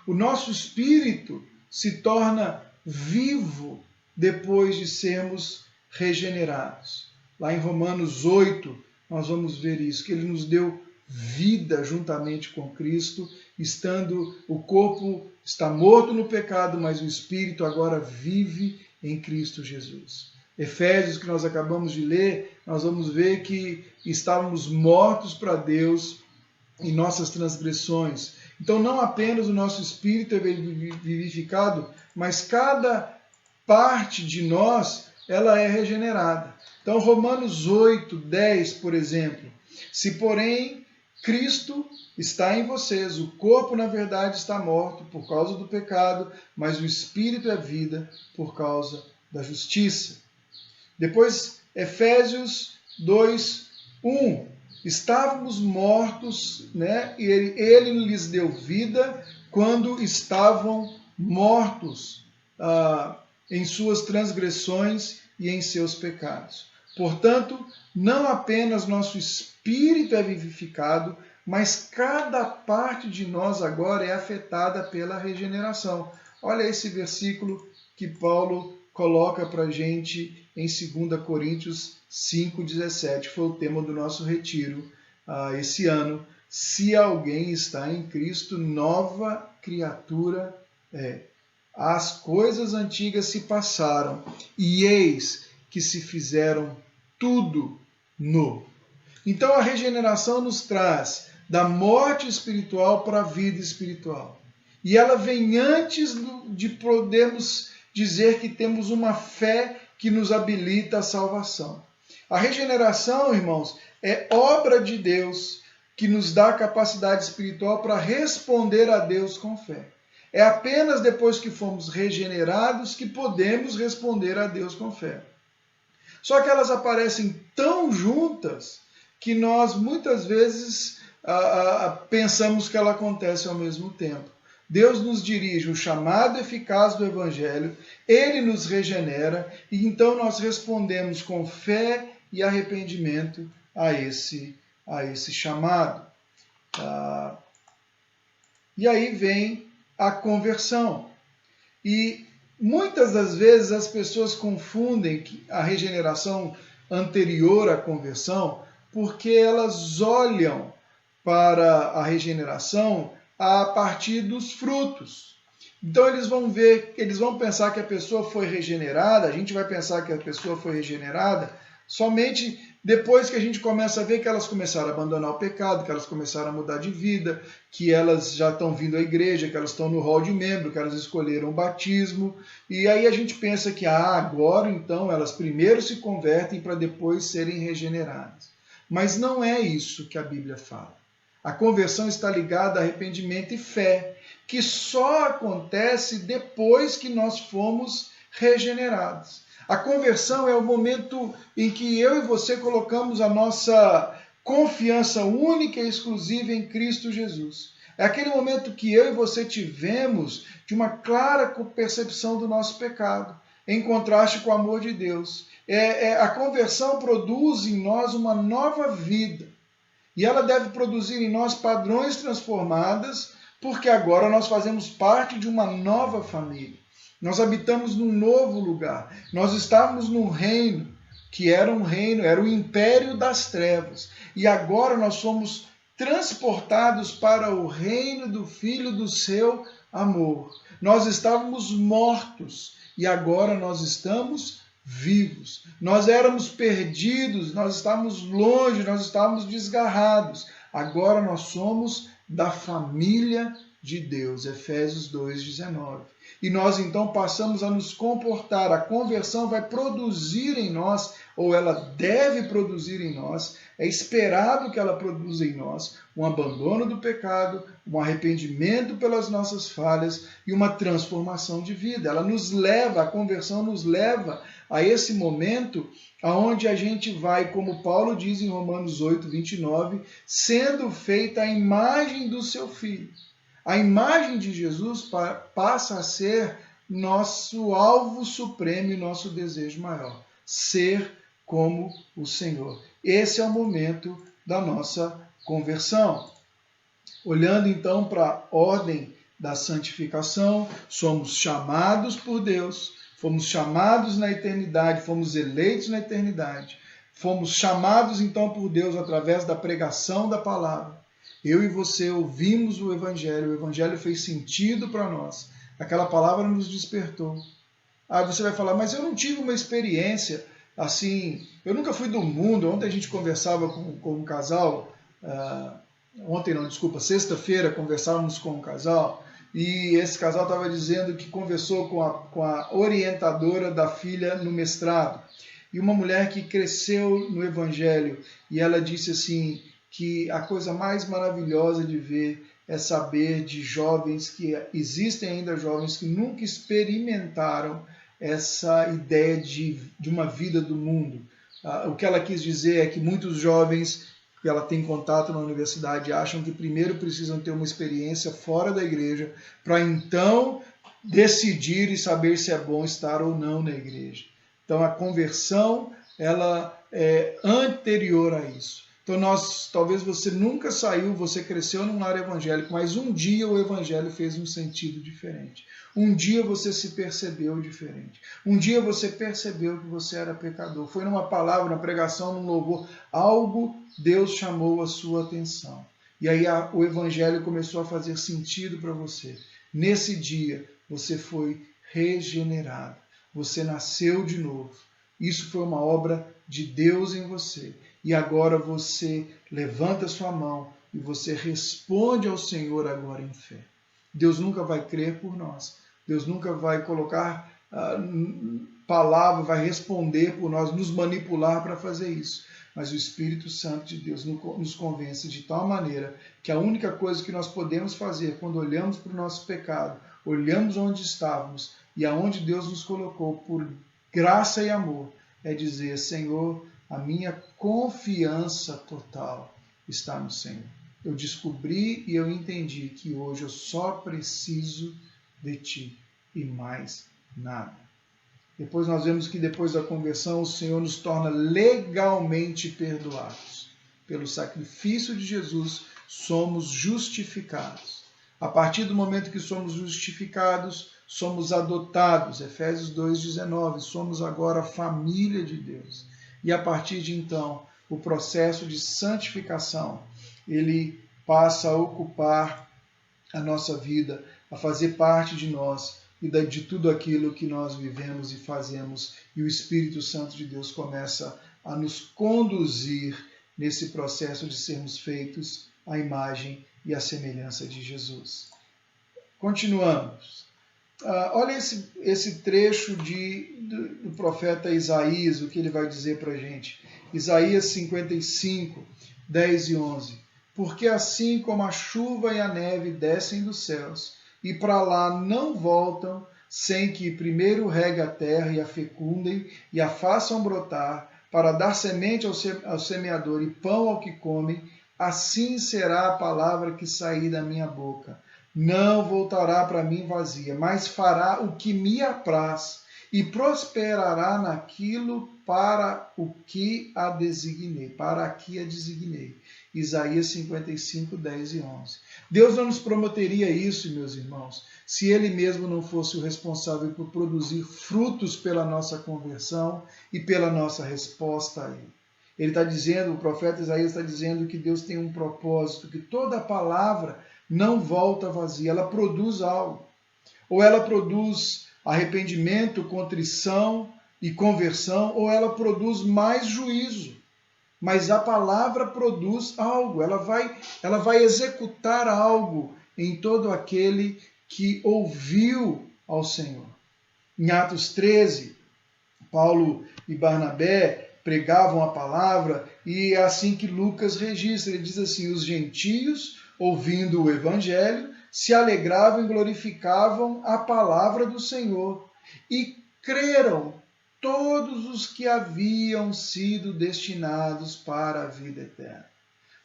O nosso espírito se torna vivo depois de sermos regenerados. Lá em Romanos 8, nós vamos ver isso, que ele nos deu vida juntamente com Cristo, estando o corpo está morto no pecado, mas o espírito agora vive em Cristo Jesus. Efésios, que nós acabamos de ler, nós vamos ver que estávamos mortos para Deus em nossas transgressões. Então não apenas o nosso espírito é vivificado, mas cada parte de nós, ela é regenerada. Então Romanos 8, 10, por exemplo, se porém Cristo está em vocês, o corpo na verdade está morto por causa do pecado, mas o espírito é vida por causa da justiça. Depois Efésios 2, 1, estávamos mortos, né? E ele lhes deu vida quando estavam mortos em suas transgressões e em seus pecados. Portanto, não apenas nosso espírito é vivificado, mas cada parte de nós agora é afetada pela regeneração. Olha esse versículo que Paulo coloca para a gente em 2 Coríntios 5,17. Foi o tema do nosso retiro esse ano. Se alguém está em Cristo, nova criatura é. As coisas antigas se passaram, e eis que se fizeram tudo novo. Então a regeneração nos traz da morte espiritual para a vida espiritual. E ela vem antes de podermos dizer que temos uma fé que nos habilita à salvação. A regeneração, irmãos, é obra de Deus que nos dá capacidade espiritual para responder a Deus com fé. É apenas depois que fomos regenerados que podemos responder a Deus com fé. Só que elas aparecem tão juntas que nós muitas vezes pensamos que ela acontece ao mesmo tempo. Deus nos dirige o chamado eficaz do Evangelho, Ele nos regenera e então nós respondemos com fé e arrependimento a esse chamado. E aí vem a conversão. E muitas das vezes as pessoas confundem a regeneração anterior à conversão porque elas olham para a regeneração a partir dos frutos. Então eles vão pensar que a pessoa foi regenerada, a gente vai pensar que a pessoa foi regenerada somente depois que a gente começa a ver que elas começaram a abandonar o pecado, que elas começaram a mudar de vida, que elas já estão vindo à igreja, que elas estão no rol de membro, que elas escolheram o batismo. E aí a gente pensa que agora então elas primeiro se convertem para depois serem regeneradas. Mas não é isso que a Bíblia fala. A conversão está ligada a arrependimento e fé, que só acontece depois que nós fomos regenerados. A conversão é o momento em que eu e você colocamos a nossa confiança única e exclusiva em Cristo Jesus. É aquele momento que eu e você tivemos de uma clara percepção do nosso pecado, em contraste com o amor de Deus. A conversão produz em nós uma nova vida. E ela deve produzir em nós padrões transformados, porque agora nós fazemos parte de uma nova família. Nós habitamos num novo lugar. Nós estávamos num reino, que era o império das trevas. E agora nós somos transportados para o reino do Filho do seu amor. Nós estávamos mortos e agora nós estamos vivos. Nós éramos perdidos, nós estávamos longe, nós estávamos desgarrados. Agora nós somos da família de Deus. Efésios 2,19. E nós então passamos a nos comportar. A conversão vai produzir em nós, ou ela deve produzir em nós, é esperado que ela produza em nós um abandono do pecado, um arrependimento pelas nossas falhas e uma transformação de vida. Ela nos leva, a conversão nos leva a esse momento onde a gente vai, como Paulo diz em Romanos 8, 29, sendo feita a imagem do seu Filho. A imagem de Jesus passa a ser nosso alvo supremo e nosso desejo maior, ser como o Senhor. Esse é o momento da nossa conversão. Olhando então para a ordem da santificação, somos chamados por Deus, fomos chamados na eternidade, fomos eleitos na eternidade, fomos chamados então por Deus através da pregação da palavra. Eu e você ouvimos o Evangelho fez sentido para nós, aquela palavra nos despertou. Aí você vai falar, mas eu não tive uma experiência assim, eu nunca fui do mundo. Ontem a gente conversava com um casal, sexta-feira conversávamos com um casal, e esse casal estava dizendo que conversou com a orientadora da filha no mestrado, e uma mulher que cresceu no Evangelho, e ela disse assim, que a coisa mais maravilhosa de ver é saber de jovens que existem ainda jovens que nunca experimentaram essa ideia de uma vida do mundo. O que ela quis dizer é que muitos jovens que ela tem contato na universidade acham que primeiro precisam ter uma experiência fora da igreja para então decidir e saber se é bom estar ou não na igreja. Então a conversão ela é anterior a isso. Então talvez você nunca saiu, você cresceu num lar evangélico, mas um dia o evangelho fez um sentido diferente. Um dia você se percebeu diferente. Um dia você percebeu que você era pecador. Foi numa palavra, numa pregação, num louvor, algo Deus chamou a sua atenção. E aí o evangelho começou a fazer sentido para você. Nesse dia você foi regenerado. Você nasceu de novo. Isso foi uma obra de Deus em você. E agora você levanta sua mão e você responde ao Senhor agora em fé. Deus nunca vai crer por nós. Deus nunca vai colocar palavra, vai responder por nós, nos manipular para fazer isso. Mas o Espírito Santo de Deus nos convence de tal maneira que a única coisa que nós podemos fazer quando olhamos para o nosso pecado, olhamos onde estávamos e aonde Deus nos colocou por graça e amor, é dizer, Senhor, a minha confiança total está no Senhor. Eu descobri e eu entendi que hoje eu só preciso de Ti e mais nada. Depois nós vemos que depois da conversão o Senhor nos torna legalmente perdoados. Pelo sacrifício de Jesus somos justificados. A partir do momento que somos justificados, somos adotados. Efésios 2,19, somos agora família de Deus. E a partir de então, o processo de santificação, ele passa a ocupar a nossa vida, a fazer parte de nós e de tudo aquilo que nós vivemos e fazemos. E o Espírito Santo de Deus começa a nos conduzir nesse processo de sermos feitos à imagem e à semelhança de Jesus. Continuamos. Olha esse trecho do profeta Isaías, o que ele vai dizer para a gente. Isaías 55, 10 e 11. Porque assim como a chuva e a neve descem dos céus, e para lá não voltam, sem que primeiro regue a terra e a fecundem, e a façam brotar, para dar semente ao semeador e pão ao que come, assim será a palavra que sair da minha boca. Não voltará para mim vazia, mas fará o que me apraz e prosperará naquilo para o que a designei, para aqui a designei. Isaías 55, 10 e 11. Deus não nos prometeria isso, meus irmãos, se Ele mesmo não fosse o responsável por produzir frutos pela nossa conversão e pela nossa resposta a Ele. Ele está dizendo, o profeta Isaías está dizendo que Deus tem um propósito, que toda palavra não volta vazia, ela produz algo. Ou ela produz arrependimento, contrição e conversão, ou ela produz mais juízo. Mas a palavra produz algo, ela vai executar algo em todo aquele que ouviu ao Senhor. Em Atos 13, Paulo e Barnabé pregavam a palavra, e é assim que Lucas registra, ele diz assim: os gentios, ouvindo o evangelho, se alegravam e glorificavam a palavra do Senhor, e creram todos os que haviam sido destinados para a vida eterna.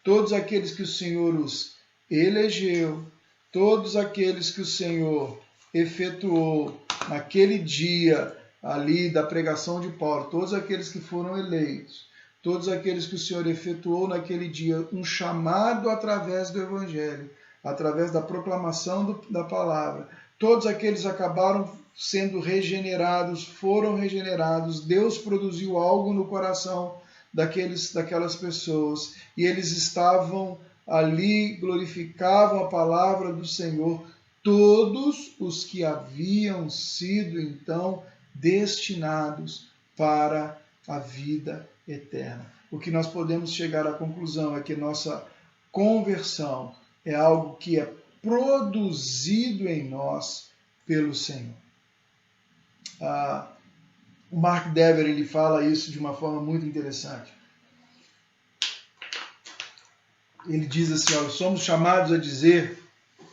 Todos aqueles que o Senhor os elegeu, todos aqueles que o Senhor efetuou naquele dia ali da pregação de Paulo, todos aqueles que foram eleitos, todos aqueles que o Senhor efetuou naquele dia um chamado através do Evangelho, através da proclamação da palavra, todos aqueles acabaram sendo regenerados, foram regenerados, Deus produziu algo no coração daquelas pessoas, e eles estavam ali, glorificavam a palavra do Senhor, todos os que haviam sido então destinados para a vida eterna. O que nós podemos chegar à conclusão é que nossa conversão é algo que é produzido em nós pelo Senhor. O Mark Dever, ele fala isso de uma forma muito interessante. Ele diz assim: somos chamados a dizer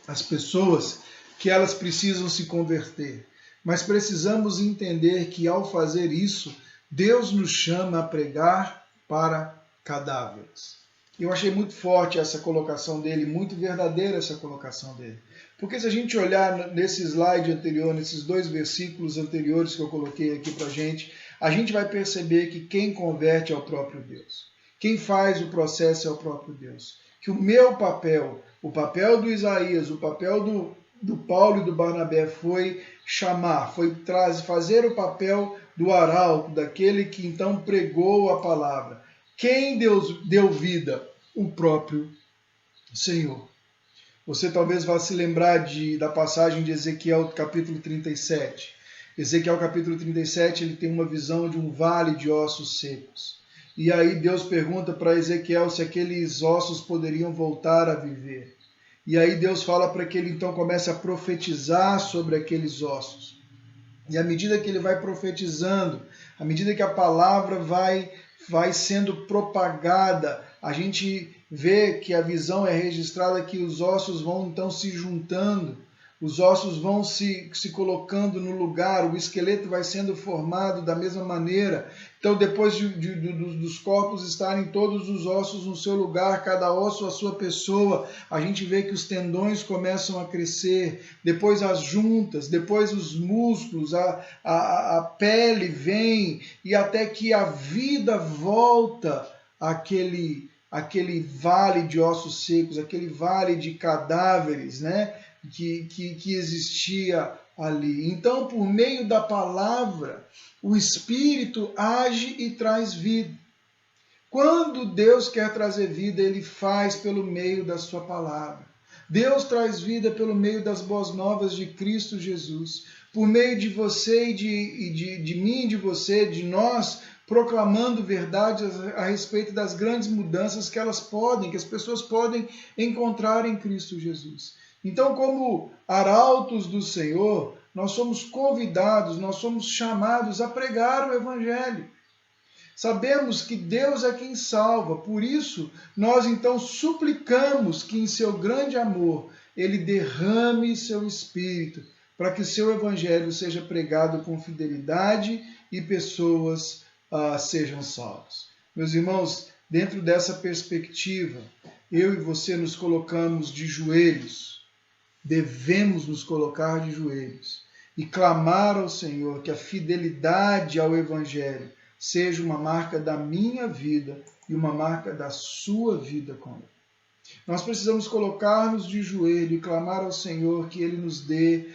às pessoas que elas precisam se converter, mas precisamos entender que ao fazer isso, Deus nos chama a pregar para cadáveres. Eu achei muito forte essa colocação dele, muito verdadeira essa colocação dele. Porque se a gente olhar nesse slide anterior, nesses 2 versículos anteriores que eu coloquei aqui para a gente vai perceber que quem converte é o próprio Deus. Quem faz o processo é o próprio Deus. Que o meu papel, o papel do Isaías, o papel do Paulo e do Barnabé foi fazer o papel do arauto, daquele que então pregou a palavra. Quem Deus deu vida? O próprio Senhor. Você talvez vá se lembrar da passagem de Ezequiel, capítulo 37. Ezequiel, capítulo 37, ele tem uma visão de um vale de ossos secos. E aí Deus pergunta para Ezequiel se aqueles ossos poderiam voltar a viver. E aí Deus fala para que ele então comece a profetizar sobre aqueles ossos. E à medida que ele vai profetizando, à medida que a palavra vai sendo propagada, a gente vê que a visão é registrada que os ossos vão então se juntando, os ossos vão se colocando no lugar, o esqueleto vai sendo formado da mesma maneira. Então, depois dos corpos estarem todos os ossos no seu lugar, cada osso a sua pessoa, a gente vê que os tendões começam a crescer, depois as juntas, depois os músculos, a pele vem, e até que a vida volta àquele vale de ossos secos, aquele vale de cadáveres, né, que existia ali. Então, por meio da palavra, o Espírito age e traz vida. Quando Deus quer trazer vida, Ele faz pelo meio da sua palavra. Deus traz vida pelo meio das boas novas de Cristo Jesus. Por meio de você e de mim, de você, de nós, proclamando verdades a respeito das grandes mudanças que as pessoas podem encontrar em Cristo Jesus. Então, como arautos do Senhor, nós somos convidados, nós somos chamados a pregar o Evangelho. Sabemos que Deus é quem salva, por isso nós então suplicamos que em seu grande amor Ele derrame seu Espírito, para que o seu Evangelho seja pregado com fidelidade e pessoas sejam salvas. Meus irmãos, dentro dessa perspectiva, eu e você nos colocamos de joelhos, devemos nos colocar de joelhos e clamar ao Senhor que a fidelidade ao Evangelho seja uma marca da minha vida e uma marca da sua vida com Ele. Nós precisamos colocar-nos de joelho e clamar ao Senhor que Ele nos dê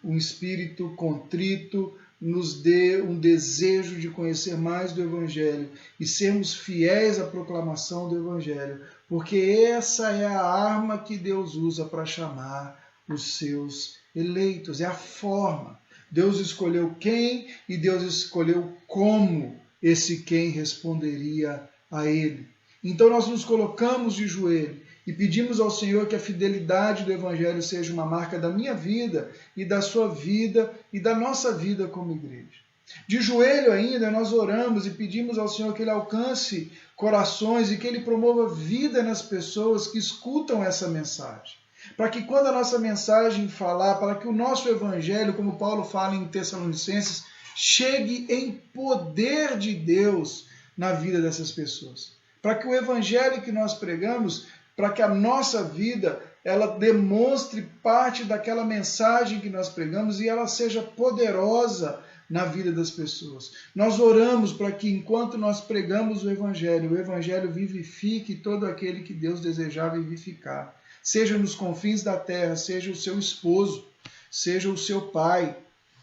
um espírito contrito, nos dê um desejo de conhecer mais do Evangelho e sermos fiéis à proclamação do Evangelho, porque essa é a arma que Deus usa para chamar os seus eleitos, é a forma. Deus escolheu quem e Deus escolheu como esse quem responderia a Ele. Então nós nos colocamos de joelho e pedimos ao Senhor que a fidelidade do Evangelho seja uma marca da minha vida e da sua vida e da nossa vida como igreja. De joelho ainda, nós oramos e pedimos ao Senhor que Ele alcance corações e que Ele promova vida nas pessoas que escutam essa mensagem. Para que quando a nossa mensagem falar, para que o nosso evangelho, como Paulo fala em Tessalonicenses, chegue em poder de Deus na vida dessas pessoas. Para que o evangelho que nós pregamos, para que a nossa vida, ela demonstre parte daquela mensagem que nós pregamos e ela seja poderosa na vida das pessoas. Nós oramos para que enquanto nós pregamos o evangelho vivifique todo aquele que Deus desejar vivificar. Seja nos confins da terra, seja o seu esposo, seja o seu pai,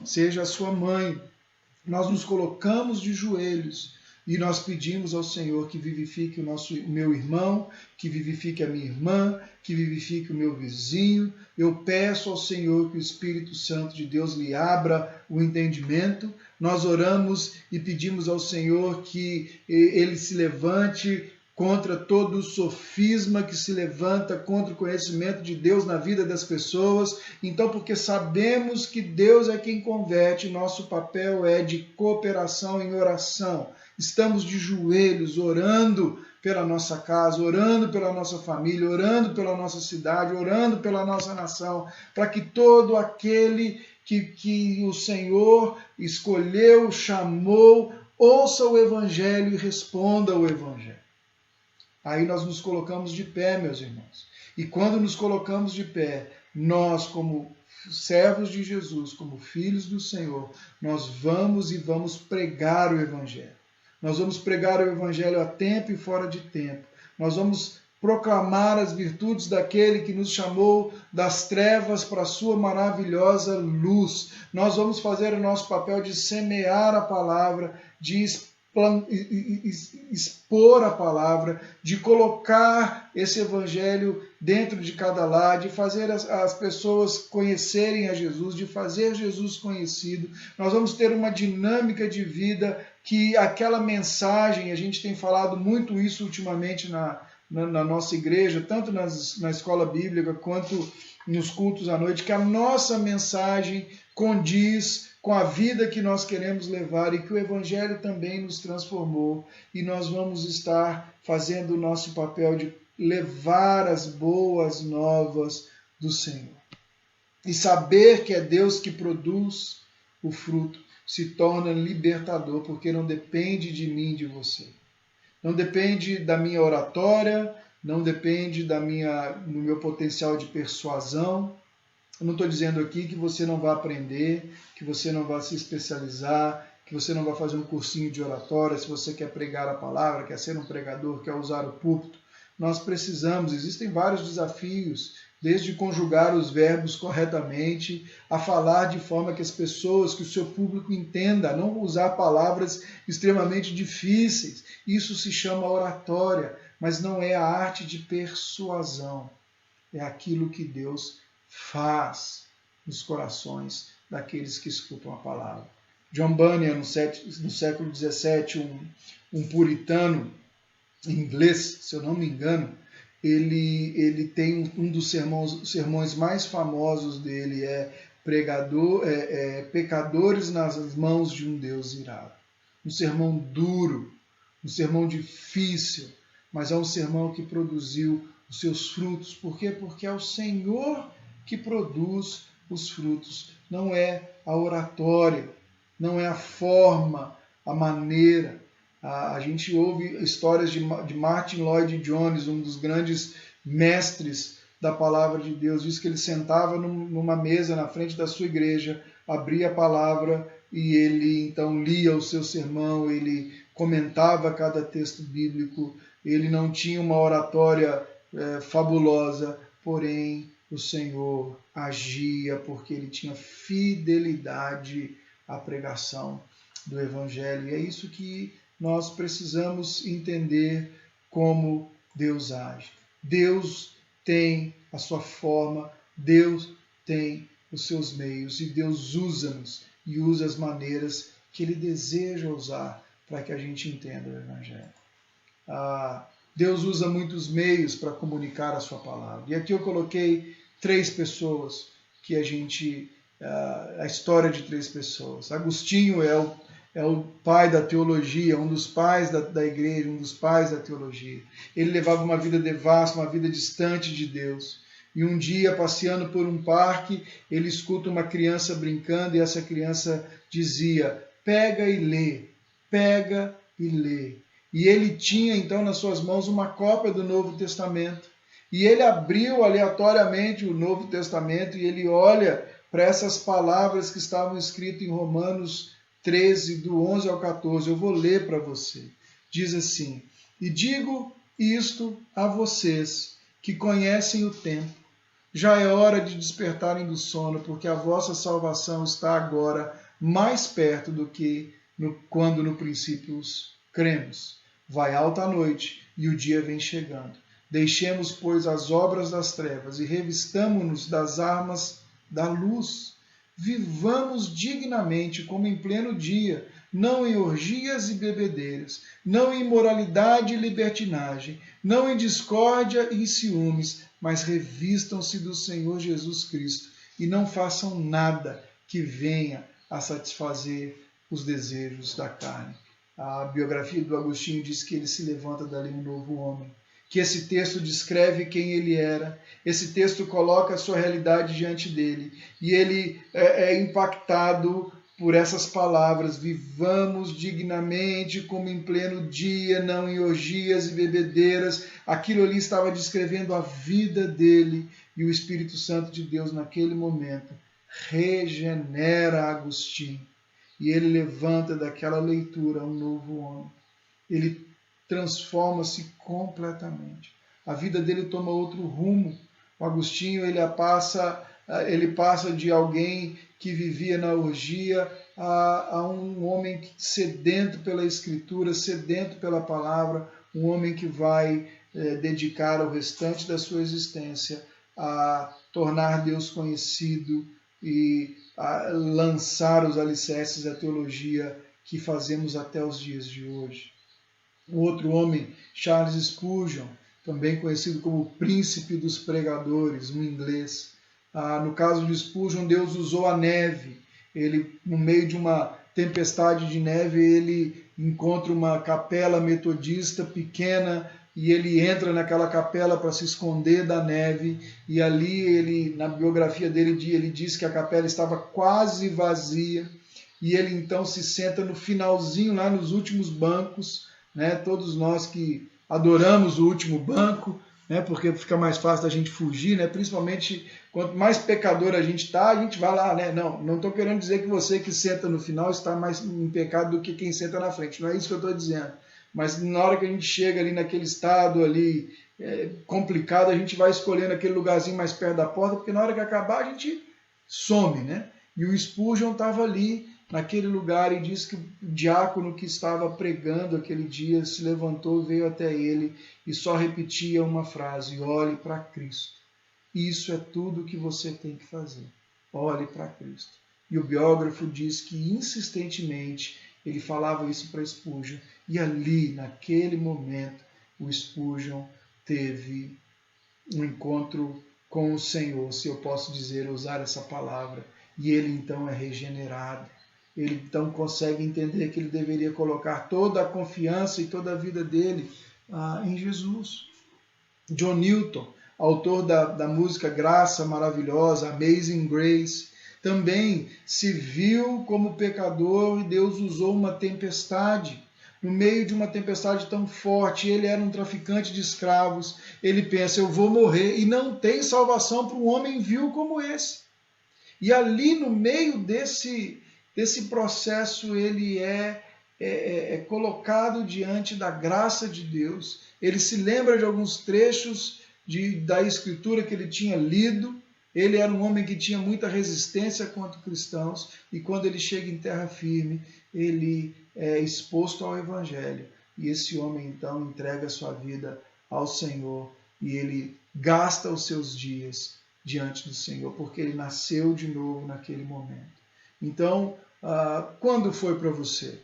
seja a sua mãe. Nós nos colocamos de joelhos e nós pedimos ao Senhor que vivifique o meu irmão, que vivifique a minha irmã, que vivifique o meu vizinho. Eu peço ao Senhor que o Espírito Santo de Deus lhe abra o entendimento. Nós oramos e pedimos ao Senhor que ele se levante contra todo o sofisma que se levanta contra o conhecimento de Deus na vida das pessoas. Então, porque sabemos que Deus é quem converte, nosso papel é de cooperação em oração. Estamos de joelhos, orando pela nossa casa, orando pela nossa família, orando pela nossa cidade, orando pela nossa nação, para que todo aquele que o Senhor escolheu, chamou, ouça o Evangelho e responda ao Evangelho. Aí nós nos colocamos de pé, meus irmãos. E quando nos colocamos de pé, nós, como servos de Jesus, como filhos do Senhor, nós vamos pregar o Evangelho. Nós vamos pregar o Evangelho a tempo e fora de tempo. Nós vamos proclamar as virtudes daquele que nos chamou das trevas para a sua maravilhosa luz. Nós vamos fazer o nosso papel de semear a palavra, de expor a palavra, de colocar esse evangelho dentro de cada lar, de fazer as pessoas conhecerem a Jesus, de fazer Jesus conhecido. Nós vamos ter uma dinâmica de vida que aquela mensagem, a gente tem falado muito isso ultimamente na nossa igreja, tanto na escola bíblica quanto nos cultos à noite, que a nossa mensagem condiz com a vida que nós queremos levar e que o Evangelho também nos transformou. E nós vamos estar fazendo o nosso papel de levar as boas novas do Senhor. E saber que é Deus que produz o fruto se torna libertador, porque não depende de mim e de você. Não depende da minha oratória, não depende do meu potencial de persuasão. Eu não estou dizendo aqui que você não vai aprender, que você não vai se especializar, que você não vai fazer um cursinho de oratória, se você quer pregar a palavra, quer ser um pregador, quer usar o púlpito. Nós precisamos, existem vários desafios, desde conjugar os verbos corretamente, a falar de forma que as pessoas, que o seu público entenda, não usar palavras extremamente difíceis. Isso se chama oratória, mas não é a arte de persuasão. É aquilo que Deus faz nos corações daqueles que escutam a palavra. John Bunyan, no século XVII, um puritano inglês, se eu não me engano, ele tem um dos sermões mais famosos dele, pecadores nas mãos de um Deus irado. Um sermão duro, um sermão difícil, mas é um sermão que produziu os seus frutos. Por quê? Porque é o Senhor que produz os frutos. Não é a oratória, não é a forma, a maneira. A gente ouve histórias de Martin Lloyd Jones, um dos grandes mestres da palavra de Deus. Diz que ele sentava numa mesa na frente da sua igreja, abria a palavra e ele então lia o seu sermão, ele comentava cada texto bíblico. Ele não tinha uma oratória fabulosa, porém o Senhor agia porque ele tinha fidelidade à pregação do Evangelho. E é isso que nós precisamos entender como Deus age. Deus tem a sua forma, Deus tem os seus meios e Deus usa-nos e usa as maneiras que Ele deseja usar para que a gente entenda o Evangelho. Deus usa muitos meios para comunicar a sua palavra. E aqui eu coloquei 3 pessoas que a história de 3 pessoas. Agostinho é o pai da teologia, um dos pais da igreja, um dos pais da teologia. Ele levava uma vida devassa, uma vida distante de Deus. E um dia, passeando por um parque, ele escuta uma criança brincando e essa criança dizia: pega e lê, pega e lê. E ele tinha então nas suas mãos uma cópia do Novo Testamento. E ele abriu aleatoriamente o Novo Testamento e ele olha para essas palavras que estavam escritas em Romanos 13, do 11 ao 14. Eu vou ler para você. Diz assim: e digo isto a vocês que conhecem o tempo. Já é hora de despertarem do sono, porque a vossa salvação está agora mais perto do que quando no princípio cremos. Vai alta a noite e o dia vem chegando. Deixemos, pois, as obras das trevas e revistamo-nos das armas da luz. Vivamos dignamente, como em pleno dia, não em orgias e bebedeiras, não em imoralidade e libertinagem, não em discórdia e ciúmes, mas revistam-se do Senhor Jesus Cristo e não façam nada que venha a satisfazer os desejos da carne. A biografia do Agostinho diz que ele se levanta dali um novo homem, que esse texto descreve quem ele era, esse texto coloca a sua realidade diante dele, e ele é impactado por essas palavras: vivamos dignamente como em pleno dia, não em orgias e bebedeiras. Aquilo ali estava descrevendo a vida dele, e o Espírito Santo de Deus naquele momento regenera Agostinho, e ele levanta daquela leitura um novo homem. Ele transforma-se completamente. A vida dele toma outro rumo. O Agostinho ele passa de alguém que vivia na orgia a um homem sedento pela Escritura, sedento pela palavra, um homem que vai dedicar o restante da sua existência a tornar Deus conhecido e a lançar os alicerces da teologia que fazemos até os dias de hoje. O outro homem, Charles Spurgeon, também conhecido como o príncipe dos pregadores, um inglês. No caso de Spurgeon, Deus usou a neve. Ele, no meio de uma tempestade de neve, ele encontra uma capela metodista pequena e ele entra naquela capela para se esconder da neve. E ali, ele, na biografia dele, ele diz que a capela estava quase vazia. E ele então se senta no finalzinho, lá nos últimos bancos, né? Todos nós que adoramos o último banco, né? Porque fica mais fácil da gente fugir, né? Principalmente quanto mais pecador a gente está, a gente vai lá, né? Não estou querendo dizer que você que senta no final está mais em pecado do que quem senta na frente, não é isso que eu estou dizendo. Mas na hora que a gente chega ali naquele estado ali complicado, a gente vai escolhendo aquele lugarzinho mais perto da porta, porque na hora que acabar a gente some, né? E o Spurgeon estava ali naquele lugar e diz que o diácono que estava pregando aquele dia se levantou, veio até ele e só repetia uma frase: olhe para Cristo. Isso é tudo que você tem que fazer. Olhe para Cristo. E o biógrafo diz que insistentemente ele falava isso para Spurgeon. E ali, naquele momento, o Spurgeon teve um encontro com o Senhor, se eu posso dizer, usar essa palavra. E ele então é regenerado. Ele então consegue entender que ele deveria colocar toda a confiança e toda a vida dele em Jesus. John Newton, autor da música Graça Maravilhosa, Amazing Grace, também se viu como pecador e Deus usou uma tempestade. No meio de uma tempestade tão forte, ele era um traficante de escravos, ele pensa: eu vou morrer, e não tem salvação para um homem vil como esse. E ali no meio desse processo ele é colocado diante da graça de Deus. Ele se lembra de alguns trechos da Escritura que ele tinha lido. Ele era um homem que tinha muita resistência contra cristãos, e quando ele chega em terra firme, ele é exposto ao Evangelho. E esse homem então entrega a sua vida ao Senhor e ele gasta os seus dias diante do Senhor, porque ele nasceu de novo naquele momento. Então, quando foi para você?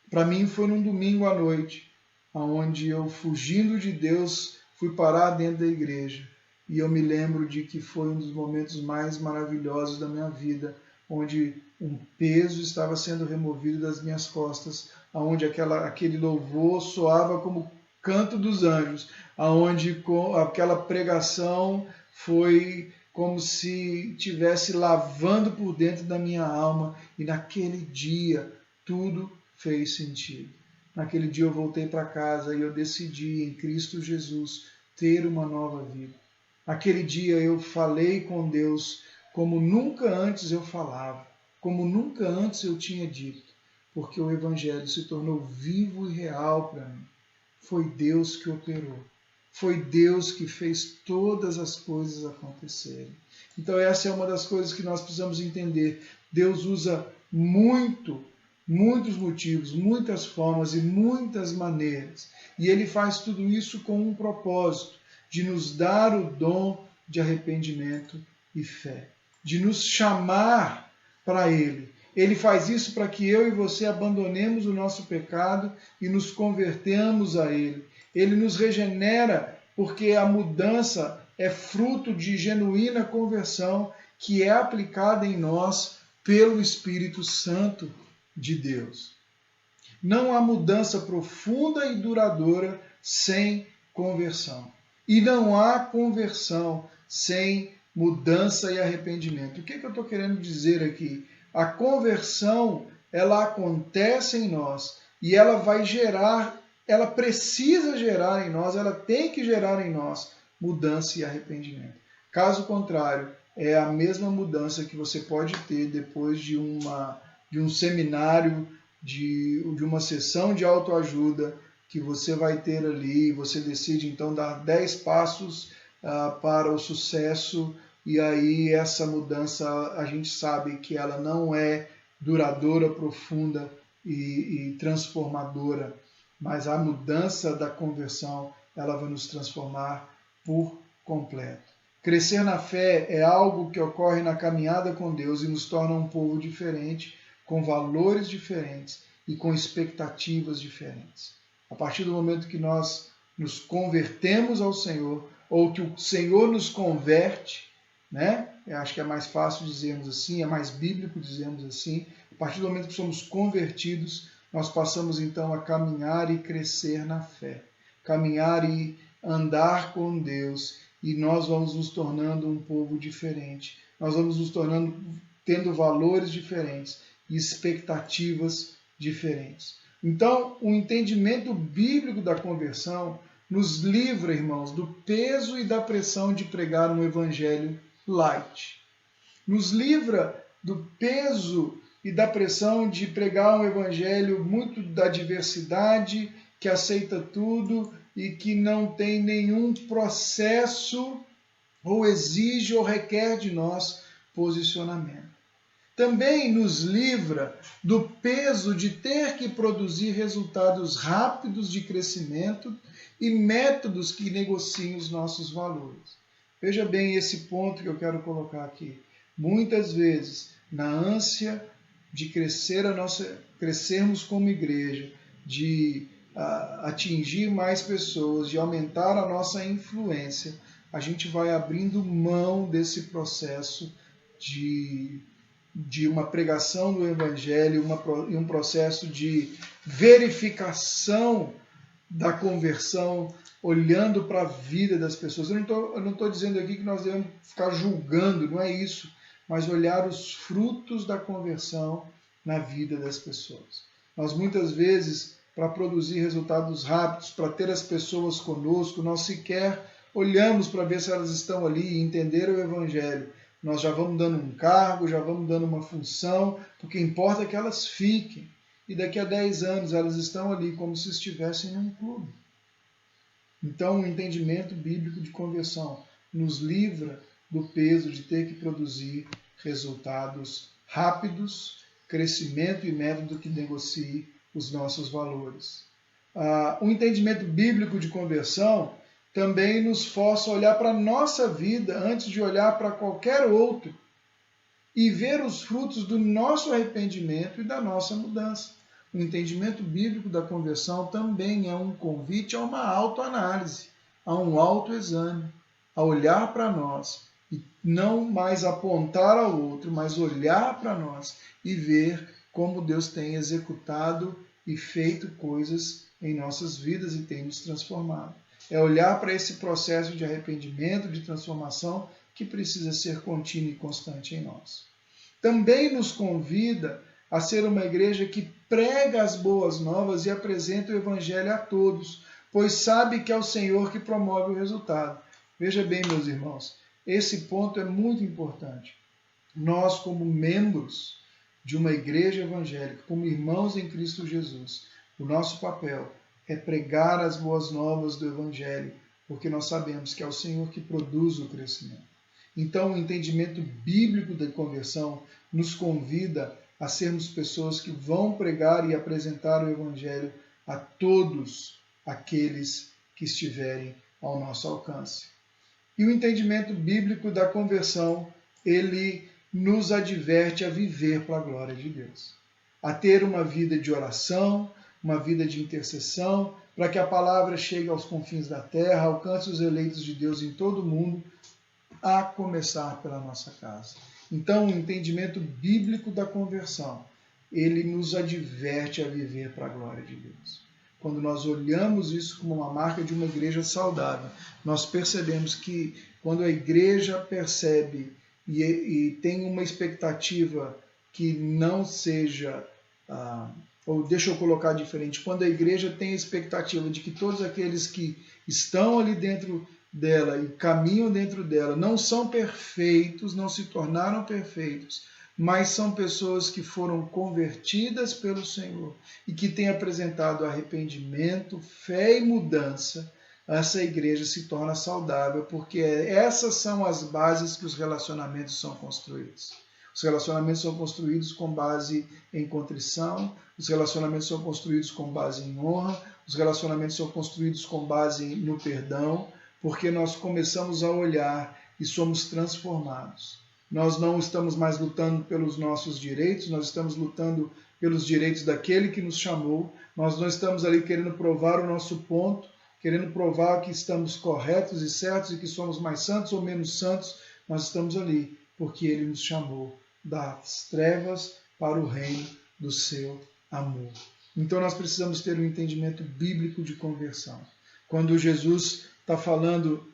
Para mim foi num domingo à noite, onde eu, fugindo de Deus, fui parar dentro da igreja. E eu me lembro de que foi um dos momentos mais maravilhosos da minha vida, onde um peso estava sendo removido das minhas costas, onde aquele louvor soava como canto dos anjos, onde aquela pregação foi como se estivesse lavando por dentro da minha alma, e naquele dia tudo fez sentido. Naquele dia eu voltei para casa e eu decidi em Cristo Jesus ter uma nova vida. Aquele dia eu falei com Deus como nunca antes eu falava, como nunca antes eu tinha dito, porque o Evangelho se tornou vivo e real para mim. Foi Deus que operou. Foi Deus que fez todas as coisas acontecerem. Então essa é uma das coisas que nós precisamos entender. Deus usa muitos motivos, muitas formas e muitas maneiras. E Ele faz tudo isso com um propósito, de nos dar o dom de arrependimento e fé, de nos chamar para Ele. Ele faz isso para que eu e você abandonemos o nosso pecado e nos convertamos a Ele. Ele nos regenera porque a mudança é fruto de genuína conversão que é aplicada em nós pelo Espírito Santo de Deus. Não há mudança profunda e duradoura sem conversão. E não há conversão sem mudança e arrependimento. O que eu estou querendo dizer aqui? A conversão, ela acontece em nós e ela vai gerar, ela precisa gerar em nós, ela tem que gerar em nós mudança e arrependimento. Caso contrário, é a mesma mudança que você pode ter depois de um seminário, de uma sessão de autoajuda que você vai ter ali, você decide então dar 10 passos para o sucesso, e aí essa mudança a gente sabe que ela não é duradoura, profunda e transformadora, mas a mudança da conversão, ela vai nos transformar por completo. Crescer na fé é algo que ocorre na caminhada com Deus e nos torna um povo diferente, com valores diferentes e com expectativas diferentes. A partir do momento que nós nos convertemos ao Senhor, ou que o Senhor nos converte, né? Eu acho que é mais fácil dizermos assim, é mais bíblico dizermos assim. A partir do momento que somos convertidos, nós passamos então a caminhar e crescer na fé, caminhar e andar com Deus, e nós vamos nos tornando um povo diferente. Nós vamos nos tornando, tendo valores diferentes e expectativas diferentes. Então, o entendimento bíblico da conversão nos livra, irmãos, do peso e da pressão de pregar um evangelho light. Nos livra do peso e da pressão de pregar um evangelho muito da diversidade, que aceita tudo e que não tem nenhum processo ou exige ou requer de nós posicionamento. Também nos livra do peso de ter que produzir resultados rápidos de crescimento e métodos que negociem os nossos valores. Veja bem esse ponto que eu quero colocar aqui. Muitas vezes, na ânsia de crescermos como igreja, de atingir mais pessoas, de aumentar a nossa influência, a gente vai abrindo mão desse processo de uma pregação do Evangelho e um processo de verificação da conversão, olhando para a vida das pessoas. Eu não estou dizendo aqui que nós devemos ficar julgando, não é isso, mas olhar os frutos da conversão na vida das pessoas. Nós muitas vezes, para produzir resultados rápidos, para ter as pessoas conosco, nós sequer olhamos para ver se elas estão ali e entenderam o Evangelho. Nós já vamos dando um cargo, já vamos dando uma função, porque importa que elas fiquem. E daqui a 10 anos elas estão ali como se estivessem em um clube. Então o entendimento bíblico de conversão nos livra do peso de ter que produzir resultados rápidos, crescimento e método que negocie os nossos valores. O entendimento bíblico de conversão também nos força a olhar para a nossa vida antes de olhar para qualquer outro e ver os frutos do nosso arrependimento e da nossa mudança. O entendimento bíblico da conversão também é um convite a uma autoanálise, a um autoexame, a olhar para nós e não mais apontar ao outro, mas olhar para nós e ver como Deus tem executado e feito coisas em nossas vidas e tem nos transformado. É olhar para esse processo de arrependimento, de transformação, que precisa ser contínuo e constante em nós. Também nos convida a ser uma igreja que prega as boas novas e apresenta o Evangelho a todos, pois sabe que é o Senhor que promove o resultado. Veja bem, meus irmãos, esse ponto é muito importante. Nós, como membros de uma igreja evangélica, como irmãos em Cristo Jesus, o nosso papel é pregar as boas novas do Evangelho, porque nós sabemos que é o Senhor que produz o crescimento. Então, o entendimento bíblico da conversão nos convida a sermos pessoas que vão pregar e apresentar o Evangelho a todos aqueles que estiverem ao nosso alcance. E o entendimento bíblico da conversão, ele nos adverte a viver para a glória de Deus, a ter uma vida de oração, uma vida de intercessão, para que a palavra chegue aos confins da terra, alcance os eleitos de Deus em todo o mundo, a começar pela nossa casa. Então, o entendimento bíblico da conversão, ele nos adverte a viver para a glória de Deus. Quando nós olhamos isso como uma marca de uma igreja saudável, nós percebemos que quando a igreja percebe e tem uma expectativa que não seja, ou deixa eu colocar diferente, quando a igreja tem a expectativa de que todos aqueles que estão ali dentro dela e caminham dentro dela não são perfeitos, não se tornaram perfeitos, mas são pessoas que foram convertidas pelo Senhor e que têm apresentado arrependimento, fé e mudança, essa igreja se torna saudável, porque essas são as bases que os relacionamentos são construídos. Os relacionamentos são construídos com base em contrição, os relacionamentos são construídos com base em honra, os relacionamentos são construídos com base no perdão, porque nós começamos a olhar e somos transformados. Nós não estamos mais lutando pelos nossos direitos, nós estamos lutando pelos direitos daquele que nos chamou, nós não estamos ali querendo provar o nosso ponto, querendo provar que estamos corretos e certos e que somos mais santos ou menos santos, nós estamos ali porque ele nos chamou das trevas para o reino do seu amor. Então nós precisamos ter um entendimento bíblico de conversão. Quando Jesus está falando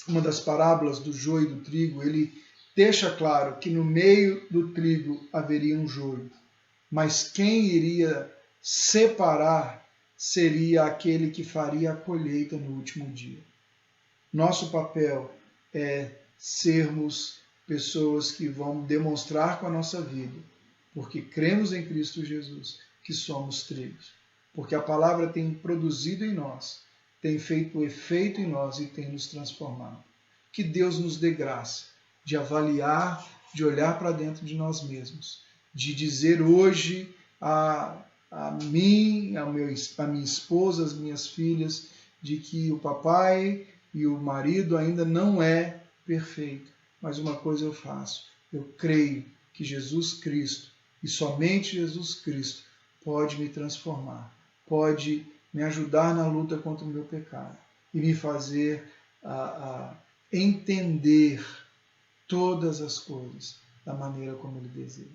uma das parábolas do joio e do trigo, ele deixa claro que no meio do trigo haveria um joio, mas quem iria separar seria aquele que faria a colheita no último dia. Nosso papel é sermos pessoas que vão demonstrar com a nossa vida, porque cremos em Cristo Jesus, que somos trigos, porque a palavra tem produzido em nós, tem feito efeito em nós e tem nos transformado. Que Deus nos dê graça de avaliar, de olhar para dentro de nós mesmos, de dizer hoje a mim, a minha esposa, as minhas filhas, de que o papai e o marido ainda não é perfeito. Mas uma coisa eu faço, eu creio que Jesus Cristo, e somente Jesus Cristo, pode me transformar, pode me ajudar na luta contra o meu pecado e me fazer entender todas as coisas da maneira como Ele deseja.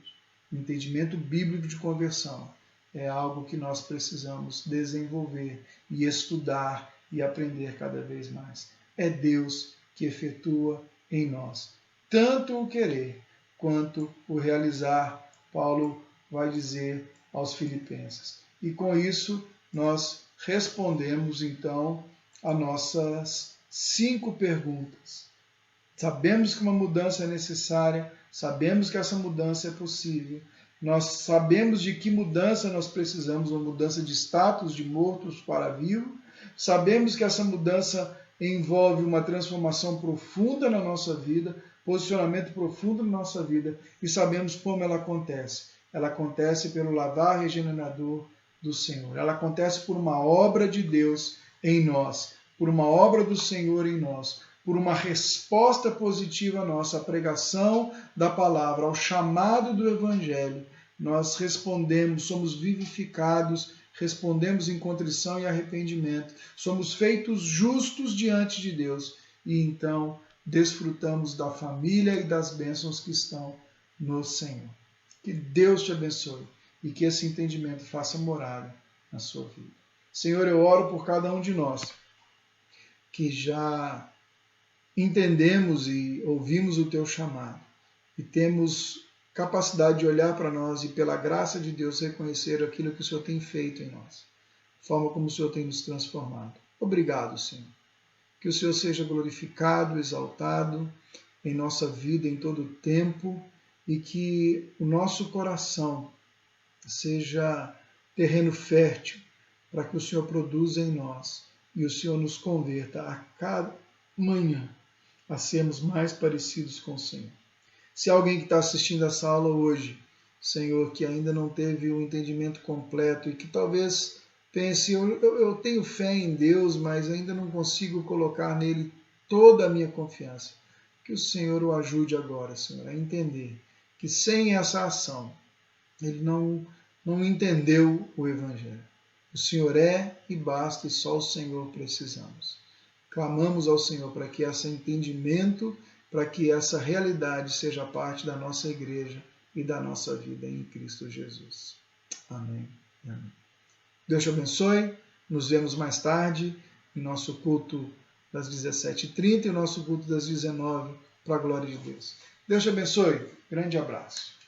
O entendimento bíblico de conversão é algo que nós precisamos desenvolver e estudar e aprender cada vez mais. É Deus que efetua em nós tanto o querer quanto o realizar, Paulo vai dizer aos Filipenses. E com isso nós respondemos então a nossas 5 perguntas. Sabemos que uma mudança é necessária, sabemos que essa mudança é possível, nós sabemos de que mudança nós precisamos, uma mudança de status de mortos para vivo, sabemos que essa mudança envolve uma transformação profunda na nossa vida, posicionamento profundo na nossa vida, e sabemos como ela acontece. Ela acontece pelo lavar regenerador do Senhor. Ela acontece por uma obra de Deus em nós, por uma obra do Senhor em nós, por uma resposta positiva à nossa pregação da palavra, ao chamado do Evangelho. Nós respondemos, somos vivificados, respondemos em contrição e arrependimento, somos feitos justos diante de Deus, e então desfrutamos da família e das bênçãos que estão no Senhor. Que Deus te abençoe e que esse entendimento faça morada na sua vida. Senhor, eu oro por cada um de nós que já entendemos e ouvimos o teu chamado e temos capacidade de olhar para nós e, pela graça de Deus, reconhecer aquilo que o Senhor tem feito em nós, a forma como o Senhor tem nos transformado. Obrigado, Senhor. Que o Senhor seja glorificado, exaltado em nossa vida em todo o tempo e que o nosso coração seja terreno fértil para que o Senhor produza em nós e o Senhor nos converta a cada manhã a sermos mais parecidos com o Senhor. Se alguém que está assistindo essa aula hoje, Senhor, que ainda não teve o entendimento completo e que talvez pense, eu tenho fé em Deus, mas ainda não consigo colocar nele toda a minha confiança, que o Senhor o ajude agora, Senhor, a entender que sem essa ação ele não entendeu o Evangelho. O Senhor é e basta, e só o Senhor precisamos. Clamamos ao Senhor para que esse entendimento, para que essa realidade seja parte da nossa igreja e da nossa vida em Cristo Jesus. Amém. Amém. Deus te abençoe. Nos vemos mais tarde em nosso culto das 17h30 e o nosso culto das 19h, para a glória de Deus. Deus te abençoe. Grande abraço.